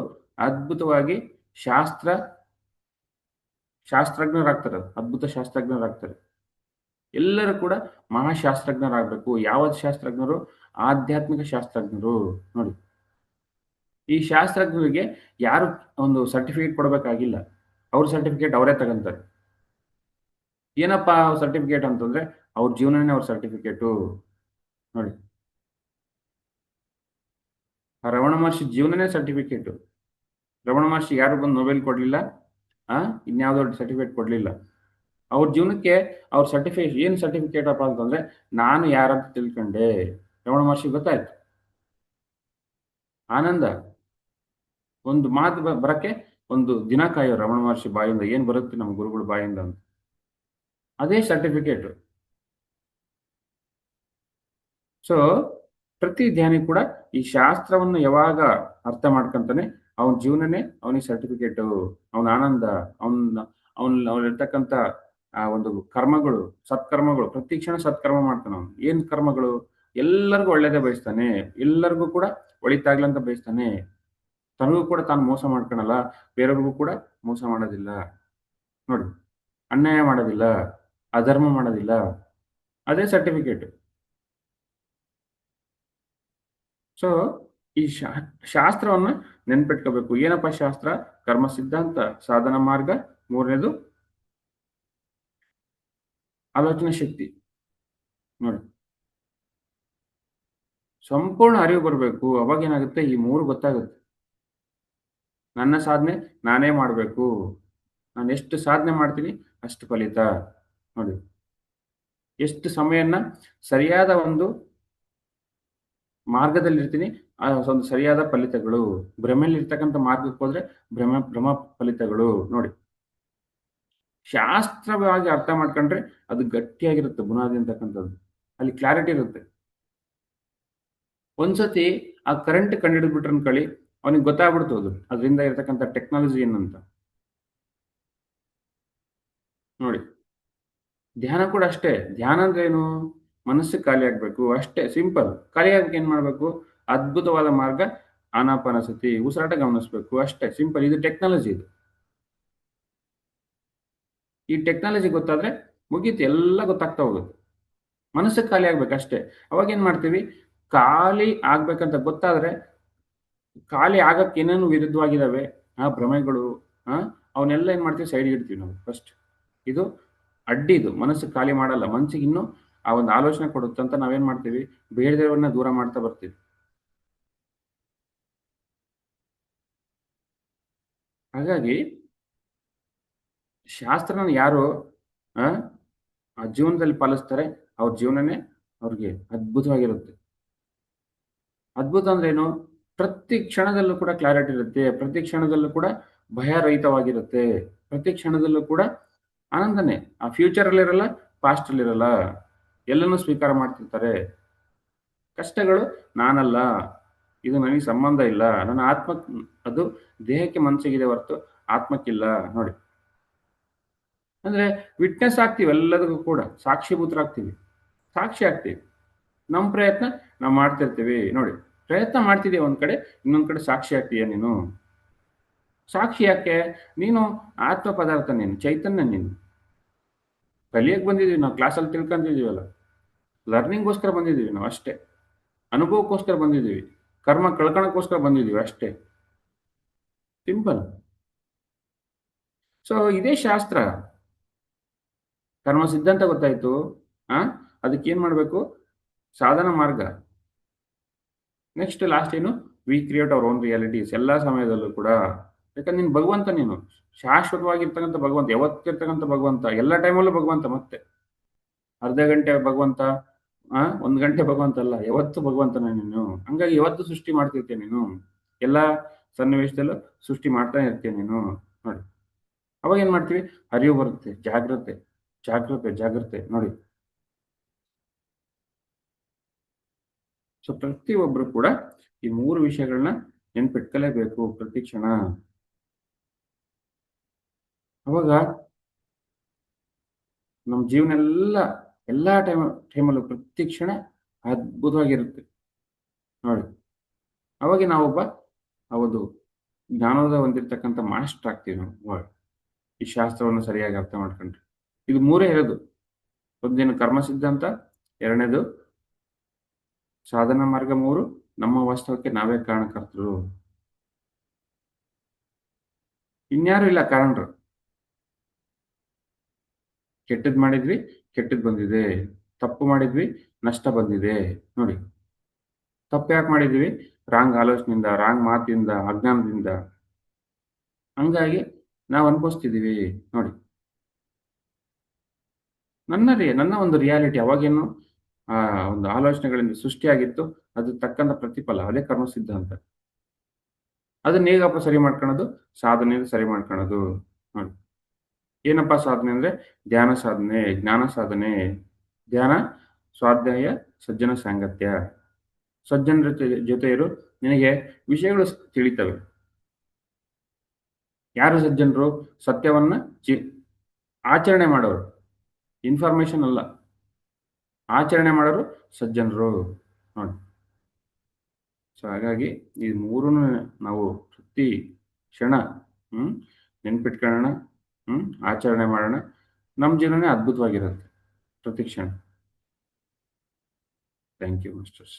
ಅದ್ಭುತವಾಗಿ ಶಾಸ್ತ್ರಜ್ಞರಾಗ್ತಾರೆ, ಅದ್ಭುತ ಶಾಸ್ತ್ರಜ್ಞರಾಗ್ತಾರೆ. ಎಲ್ಲರೂ ಕೂಡ ಮಹಾಶಾಸ್ತ್ರಜ್ಞರಾಗಬೇಕು. ಯಾವ ಶಾಸ್ತ್ರಜ್ಞರು? ಆಧ್ಯಾತ್ಮಿಕ ಶಾಸ್ತ್ರಜ್ಞರು. ನೋಡಿ, ಈ ಶಾಸ್ತ್ರಜ್ಞರಿಗೆ ಯಾರು ಒಂದು ಸರ್ಟಿಫಿಕೇಟ್ ಕೊಡಬೇಕಾಗಿಲ್ಲ, ಅವ್ರ ಸರ್ಟಿಫಿಕೇಟ್ ಅವರೇ ತಗೊಂತಾರೆ. ಏನಪ್ಪಾ ಸರ್ಟಿಫಿಕೇಟ್ ಅಂತಂದ್ರೆ ಅವ್ರ ಜೀವನನೇ ಅವ್ರ ಸರ್ಟಿಫಿಕೇಟು. ನೋಡಿ, ಆ ರಮಣ ಮಹರ್ಷಿ ಜೀವನನೇ ಸರ್ಟಿಫಿಕೇಟು. ರಮಣ ಮಹರ್ಷಿ ಯಾರು ಬಂದು ನೊಬೆಲ್ ಕೊಡ್ಲಿಲ್ಲ, ಇನ್ಯಾವುದೋ ಸರ್ಟಿಫಿಕೇಟ್ ಕೊಡ್ಲಿಲ್ಲ. ಅವ್ರ ಜೀವನಕ್ಕೆ ಅವ್ರ ಸರ್ಟಿಫಿಕೇಟ್ ಏನು ಸರ್ಟಿಫಿಕೇಟ್ ಅಪ್ಪ ಅಂತಂದ್ರೆ ನಾನು ಯಾರಂತ ತಿಳ್ಕೊಂಡೆ. ರಮಣ ಮಹರ್ಷಿ ಗೊತ್ತಾಯ್ತು, ಆನಂದ. ಒಂದು ಮಾತು ಬರಕ್ಕೆ ಒಂದು ದಿನ ಕಾಯೋ ರಮಣ ಮಹರ್ಷಿ ಬಾಯಿಂದ ಏನ್ ಬರುತ್ತೆ ನಮ್ಮ ಗುರುಗಳ ಬಾಯಿಂದ ಅಂತ. ಅದೇ ಸರ್ಟಿಫಿಕೇಟ್. ಸೊ ಪ್ರತಿ ಧ್ಯಾನಿ ಕೂಡ ಈ ಶಾಸ್ತ್ರವನ್ನು ಯಾವಾಗ ಅರ್ಥ ಮಾಡ್ಕೊಂತಾನೆ, ಅವನ ಜೀವನನೇ ಅವನಿಗೆ ಸರ್ಟಿಫಿಕೇಟ್. ಅವನ ಆನಂದ, ಅವನಿರ್ತಕ್ಕಂಥ ಆ ಒಂದು ಕರ್ಮಗಳು, ಸತ್ಕರ್ಮಗಳು, ಪ್ರತಿ ಕ್ಷಣ ಸತ್ಕರ್ಮ ಮಾಡ್ತಾನೆ ಅವನು. ಏನ್ ಕರ್ಮಗಳು? ಎಲ್ಲರಿಗೂ ಒಳ್ಳೇದೇ ಬಯಸ್ತಾನೆ, ಎಲ್ಲರಿಗೂ ಕೂಡ ಒಳಿತಾಗ್ಲಿ ಅಂತ ಬಯಸ್ತಾನೆ. ತನಗೂ ಕೂಡ ತಾನು ಮೋಸ ಮಾಡ್ಕೊಳಲ್ಲ, ಬೇರೆಯವ್ರಿಗೂ ಕೂಡ ಮೋಸ ಮಾಡೋದಿಲ್ಲ. ನೋಡಿ, ಅನ್ಯಾಯ ಮಾಡೋದಿಲ್ಲ, ಅಧರ್ಮ ಮಾಡೋದಿಲ್ಲ. ಅದೇ ಸರ್ಟಿಫಿಕೇಟ್. ಸೊ ಈ ಶಾಸ್ತ್ರವನ್ನ ನೆನ್ಪಿಟ್ಕೋಬೇಕು. ಏನಪ್ಪ ಶಾಸ್ತ್ರ? ಕರ್ಮ ಸಿದ್ಧಾಂತ, ಸಾಧನ ಮಾರ್ಗ, ಮೂರನೇದು ಆಲೋಚನಾ ಶಕ್ತಿ. ನೋಡಿ, ಸಂಪೂರ್ಣ ಅರಿವು ಬರಬೇಕು. ಅವಾಗ ಏನಾಗುತ್ತೆ, ಈ ಮೂರು ಗೊತ್ತಾಗುತ್ತೆ. ನನ್ನ ಸಾಧನೆ ನಾನೇ ಮಾಡಬೇಕು, ನಾನು ಎಷ್ಟು ಸಾಧನೆ ಮಾಡ್ತೀನಿ ಅಷ್ಟು ಫಲಿತ. ನೋಡಿ, ಎಷ್ಟು ಸಮಯನ್ನ ಸರಿಯಾದ ಒಂದು ಮಾರ್ಗದಲ್ಲಿರ್ತೀನಿ, ಆ ಒಂದು ಸರಿಯಾದ ಫಲಿತಗಳು. ಭ್ರಮೆಯಲ್ಲಿರ್ತಕ್ಕಂಥ ಮಾರ್ಗಕ್ಕೆ ಹೋದ್ರೆ ಭ್ರಮ ಫಲಿತಗಳು. ನೋಡಿ, ಶಾಸ್ತ್ರವಾಗಿ ಅರ್ಥ ಮಾಡ್ಕೊಂಡ್ರೆ ಅದು ಗಟ್ಟಿಯಾಗಿರುತ್ತೆ ಬುನಾದಿ ಅಂತಕ್ಕಂಥದ್ದು. ಅಲ್ಲಿ ಕ್ಲಾರಿಟಿ ಇರುತ್ತೆ. ಒಂದ್ಸತಿ ಆ ಕರೆಂಟ್ ಕಂಡುಹಿಡಿದ್ಬಿಟ್ರೆ ಅನ್ಕೊಳ್ಳಿ, ಅವನಿಗೆ ಗೊತ್ತಾಗ್ಬಿಡ್ತು ಅದು ಅದರಿಂದ ಇರತಕ್ಕಂಥ ಟೆಕ್ನಾಲಜಿ ಏನಂತ. ನೋಡಿ, ಧ್ಯಾನ ಕೂಡ ಅಷ್ಟೇ. ಧ್ಯಾನ ಅಂದ್ರೆ ಏನು? ಮನಸ್ಸು ಖಾಲಿ ಆಗ್ಬೇಕು ಅಷ್ಟೇ, ಸಿಂಪಲ್. ಖಾಲಿ ಆಗಕ್ಕೆ ಏನ್ ಮಾಡ್ಬೇಕು? ಅದ್ಭುತವಾದ ಮಾರ್ಗ ಆನಾಪಾನಸತಿ, ಉಸಿರಾಟ ಗಮನಿಸ್ಬೇಕು ಅಷ್ಟೇ, ಸಿಂಪಲ್. ಇದು ಟೆಕ್ನಾಲಜಿ. ಇದು ಈ ಟೆಕ್ನಾಲಜಿ ಗೊತ್ತಾದ್ರೆ ಮುಗೀತು, ಎಲ್ಲ ಗೊತ್ತಾಗ್ತಾ ಹೋಗುತ್ತೆ. ಮನಸ್ಸು ಖಾಲಿ ಆಗ್ಬೇಕು ಅಷ್ಟೇ. ಅವಾಗ ಏನ್ ಮಾಡ್ತೀವಿ? ಖಾಲಿ ಆಗ್ಬೇಕಂತ ಗೊತ್ತಾದ್ರೆ, ಖಾಲಿ ಆಗಕ್ಕೆ ಏನೇನು ವಿರುದ್ಧವಾಗಿದ್ದಾವೆ ಆ ಭ್ರಮೆಗಳು, ಅವನ್ನೆಲ್ಲ ಏನ್ ಮಾಡ್ತೀವಿ? ಸೈಡ್ ಇಡ್ತೀವಿ ನಾವು ಫಸ್ಟ್. ಇದು ಅಡ್ಡಿ, ಇದು ಮನಸ್ಸು ಖಾಲಿ ಮಾಡಲ್ಲ. ಮನಸ್ಸಿಗೆ ಇನ್ನೂ ಆ ಒಂದು ಆಲೋಚನೆ ಕೊಡುತ್ತೆ ಅಂತ ನಾವೇನ್ ಮಾಡ್ತೀವಿ? ಬೇಡದವನ್ನ ದೂರ ಮಾಡ್ತಾ ಬರ್ತೀವಿ. ಹಾಗಾಗಿ ಶಾಸ್ತ್ರನ ಯಾರು ಆ ಜೀವನದಲ್ಲಿ ಪಾಲಿಸ್ತಾರೆ, ಅವ್ರ ಜೀವನನೇ ಅವ್ರಿಗೆ ಅದ್ಭುತವಾಗಿರುತ್ತೆ. ಅದ್ಭುತ ಅಂದ್ರೆ ಏನು? ಪ್ರತಿ ಕ್ಷಣದಲ್ಲೂ ಕೂಡ ಕ್ಲಾರಿಟಿ ಇರುತ್ತೆ, ಪ್ರತಿ ಕ್ಷಣದಲ್ಲೂ ಕೂಡ ಭಯರಹಿತವಾಗಿರುತ್ತೆ, ಪ್ರತಿ ಕ್ಷಣದಲ್ಲೂ ಕೂಡ ಆನಂದನೆ. ಆ ಫ್ಯೂಚರ್ ಅಲ್ಲಿ ಇರಲ್ಲ, ಪಾಸ್ಟ್ ಅಲ್ಲಿ ಇರಲ್ಲ, ಎಲ್ಲನೂ ಸ್ವೀಕಾರ ಮಾಡ್ತಿರ್ತಾರೆ. ಕಷ್ಟಗಳು ನಾನಲ್ಲ, ಇದು ನನಗೆ ಸಂಬಂಧ ಇಲ್ಲ, ನನ್ನ ಆತ್ಮ, ಅದು ದೇಹಕ್ಕೆ ಮನಸ್ಸಿಗಿದೆ ಹೊರತು ಆತ್ಮಕ್ಕಿಲ್ಲ. ನೋಡಿ, ಅಂದ್ರೆ ವಿಟ್ನೆಸ್ ಆಗ್ತೀವಿ ಎಲ್ಲದಕ್ಕೂ ಕೂಡ, ಸಾಕ್ಷಿಭೂತರಾಗ್ತೀವಿ, ಸಾಕ್ಷಿ ಆಗ್ತೀವಿ. ನಮ್ಮ ಪ್ರಯತ್ನ ನಾವು ಮಾಡ್ತಿರ್ತೀವಿ ನೋಡಿ. ಪ್ರಯತ್ನ ಮಾಡ್ತಿದ್ದೀಯ ಒಂದ್ ಕಡೆ, ಇನ್ನೊಂದ್ ಕಡೆ ಸಾಕ್ಷಿ ಆಗ್ತೀಯ ನೀನು. ಸಾಕ್ಷಿ ಯಾಕೆ? ನೀನು ಆತ್ಮ ಪದಾರ್ಥ, ನೀನು ಚೈತನ್ಯ, ನೀನು ಕಲಿಯಕ್ ಬಂದಿದೀವಿ ನಾವು, ಕ್ಲಾಸಲ್ಲಿ ತಿಳ್ಕೊಂತಿದೀವಲ್ಲ. ಲರ್ನಿಂಗ್ಗೋಸ್ಕರ ಬಂದಿದ್ದೀವಿ ನಾವು ಅಷ್ಟೇ. ಅನುಭವಕ್ಕೋಸ್ಕರ ಬಂದಿದ್ದೀವಿ. ಕರ್ಮ ಕಳ್ಕೊಳಕ್ಕೋಸ್ಕರ ಬಂದಿದ್ದೀವಿ ಅಷ್ಟೇ. ಸಿಂಪಲ್. ಸೊ ಇದೇ ಶಾಸ್ತ್ರ. ಕರ್ಮ ಸಿದ್ಧಾಂತ ಗೊತ್ತಾಯ್ತು. ಆ ಅದಕ್ಕೇನ್ ಮಾಡ್ಬೇಕು? ಸಾಧನ ಮಾರ್ಗ. ನೆಕ್ಸ್ಟ್ ಲಾಸ್ಟ್ ಏನು? V create our own realities ಎಲ್ಲ ಸಮಯದಲ್ಲೂ ಕೂಡ. ಯಾಕಂದ್ರೆ ನೀನು ಭಗವಂತ, ನೀನು ಶಾಶ್ವತವಾಗಿರ್ತಕ್ಕಂಥ ಭಗವಂತ, ಯಾವತ್ತಿರ್ತಕ್ಕಂಥ ಭಗವಂತ, ಎಲ್ಲ ಟೈಮಲ್ಲೂ ಭಗವಂತ. ಮತ್ತೆ ಅರ್ಧ ಗಂಟೆ ಭಗವಂತ, 1 ಗಂಟೆ ಭಗವಂತ ಅಲ್ಲ, ಯಾವತ್ತು ಭಗವಂತನ ನೀನು. ಹಂಗಾಗಿ ಯಾವತ್ತು ಸೃಷ್ಟಿ ಮಾಡ್ತಿರ್ತೀಯ ನೀನು. ಎಲ್ಲ ಸನ್ನಿವೇಶದಲ್ಲೂ ಸೃಷ್ಟಿ ಮಾಡ್ತಾನೆ ಇರ್ತೀಯ ನೀನು ನೋಡಿ. ಅವಾಗ ಏನ್ ಮಾಡ್ತೀವಿ? ಅರಿವು ಬರುತ್ತೆ, ಜಾಗ್ರತೆ ಜಾಗ್ರತೆ ಜಾಗ್ರತೆ ನೋಡಿ. ಸೊ ಪ್ರತಿಯೊಬ್ಬರು ಕೂಡ ಈ 3 ವಿಷಯಗಳನ್ನ ನೆನ್ಪಿಟ್ಕಲೇಬೇಕು ಪ್ರತಿ ಕ್ಷಣ. ಅವಾಗ ನಮ್ಮ ಜೀವನ ಎಲ್ಲಾ ಟೈಮಲ್ಲೂ ಪ್ರತಿ ಕ್ಷಣ ಅದ್ಭುತವಾಗಿರುತ್ತೆ ನೋಡಿ. ಅವಾಗ ನಾವೊಬ್ಬ ಒಂದು ಜ್ಞಾನದ ಹೊಂದಿರತಕ್ಕಂಥ ಮಾಸ್ಟರ್ ಆಗ್ತೀವಿ ನಾವು ಅವಾಗ. ಈ ಶಾಸ್ತ್ರವನ್ನು ಸರಿಯಾಗಿ ಅರ್ಥ ಮಾಡ್ಕೊಂಡ್ರೆ ಇದು 3 ಇರೋದು. ಒಂದೇನು ಕರ್ಮ ಸಿದ್ಧಾಂತ, ಎರಡನೇದು ಸಾಧನ ಮಾರ್ಗ, 3 ನಮ್ಮ ವಾಸ್ತವಕ್ಕೆ ನಾವೇ ಕಾರಣಕರ್ತರು. ಇನ್ಯಾರು ಇಲ್ಲ ಕಾರಣರು. ಕೆಟ್ಟದ್ ಮಾಡಿದ್ವಿ, ಕೆಟ್ಟದ್ ಬಂದಿದೆ. ತಪ್ಪು ಮಾಡಿದ್ವಿ, ನಷ್ಟ ಬಂದಿದೆ ನೋಡಿ. ತಪ್ಪು ಯಾಕೆ ಮಾಡಿದ್ವಿ? ರಾಂಗ್ ಆಲೋಚನೆಯಿಂದ, ರಾಂಗ್ ಮಾತಿಂದ, ಅಜ್ಞಾನದಿಂದ. ಹಂಗಾಗಿ ನಾವು ಅನುಭವಿಸ್ತಿದೀವಿ ನೋಡಿ. ನನ್ನ ಒಂದು ರಿಯಾಲಿಟಿ ಅವಾಗೇನು ಆ ಒಂದು ಆಲೋಚನೆಗಳಿಂದ ಸೃಷ್ಟಿಯಾಗಿತ್ತು, ಅದು ತಕ್ಕಂತ ಪ್ರತಿಫಲ, ಅದೇ ಕರ್ಮ ಸಿದ್ಧಾಂತ. ಅದನ್ನ ಹೇಗಪ್ಪ ಸರಿ ಮಾಡ್ಕೊಳ್ಳೋದು? ಸಾಧನೆಯಿಂದ ಸರಿ ಮಾಡ್ಕೊಳ್ಳೋದು ನೋಡಿ. ಏನಪ್ಪಾ ಸಾಧನೆ ಅಂದ್ರೆ? ಧ್ಯಾನ ಸಾಧನೆ, ಜ್ಞಾನ ಸಾಧನೆ. ಧ್ಯಾನ, ಸ್ವಾಧ್ಯಾಯ, ಸಜ್ಜನ ಸಾಂಗತ್ಯ. ಸಜ್ಜನರ ಜೊತೆ ಇರು, ನಿನಗೆ ವಿಷಯಗಳು ತಿಳಿತವೆ. ಯಾರು ಸಜ್ಜನರು? ಸತ್ಯವನ್ನ ಆಚರಣೆ ಮಾಡೋರು. ಇನ್ಫಾರ್ಮೇಶನ್ ಅಲ್ಲ, ಆಚರಣೆ ಮಾಡೋರು ಸಜ್ಜನರು ನೋಡಿ. ಸೊ ಹಾಗಾಗಿ ಈ 3 ನಾವು ಪ್ರತಿ ಕ್ಷಣ ನೆನ್ಪಿಟ್ಕೊಳ್ಳೋಣ, ಆಚರಣೆ ಮಾಡೋಣ. ನಮ್ಮ ಜೀವನನೇ ಅದ್ಭುತವಾಗಿರುತ್ತೆ ಪ್ರತಿ ಕ್ಷಣ. Thank you masters.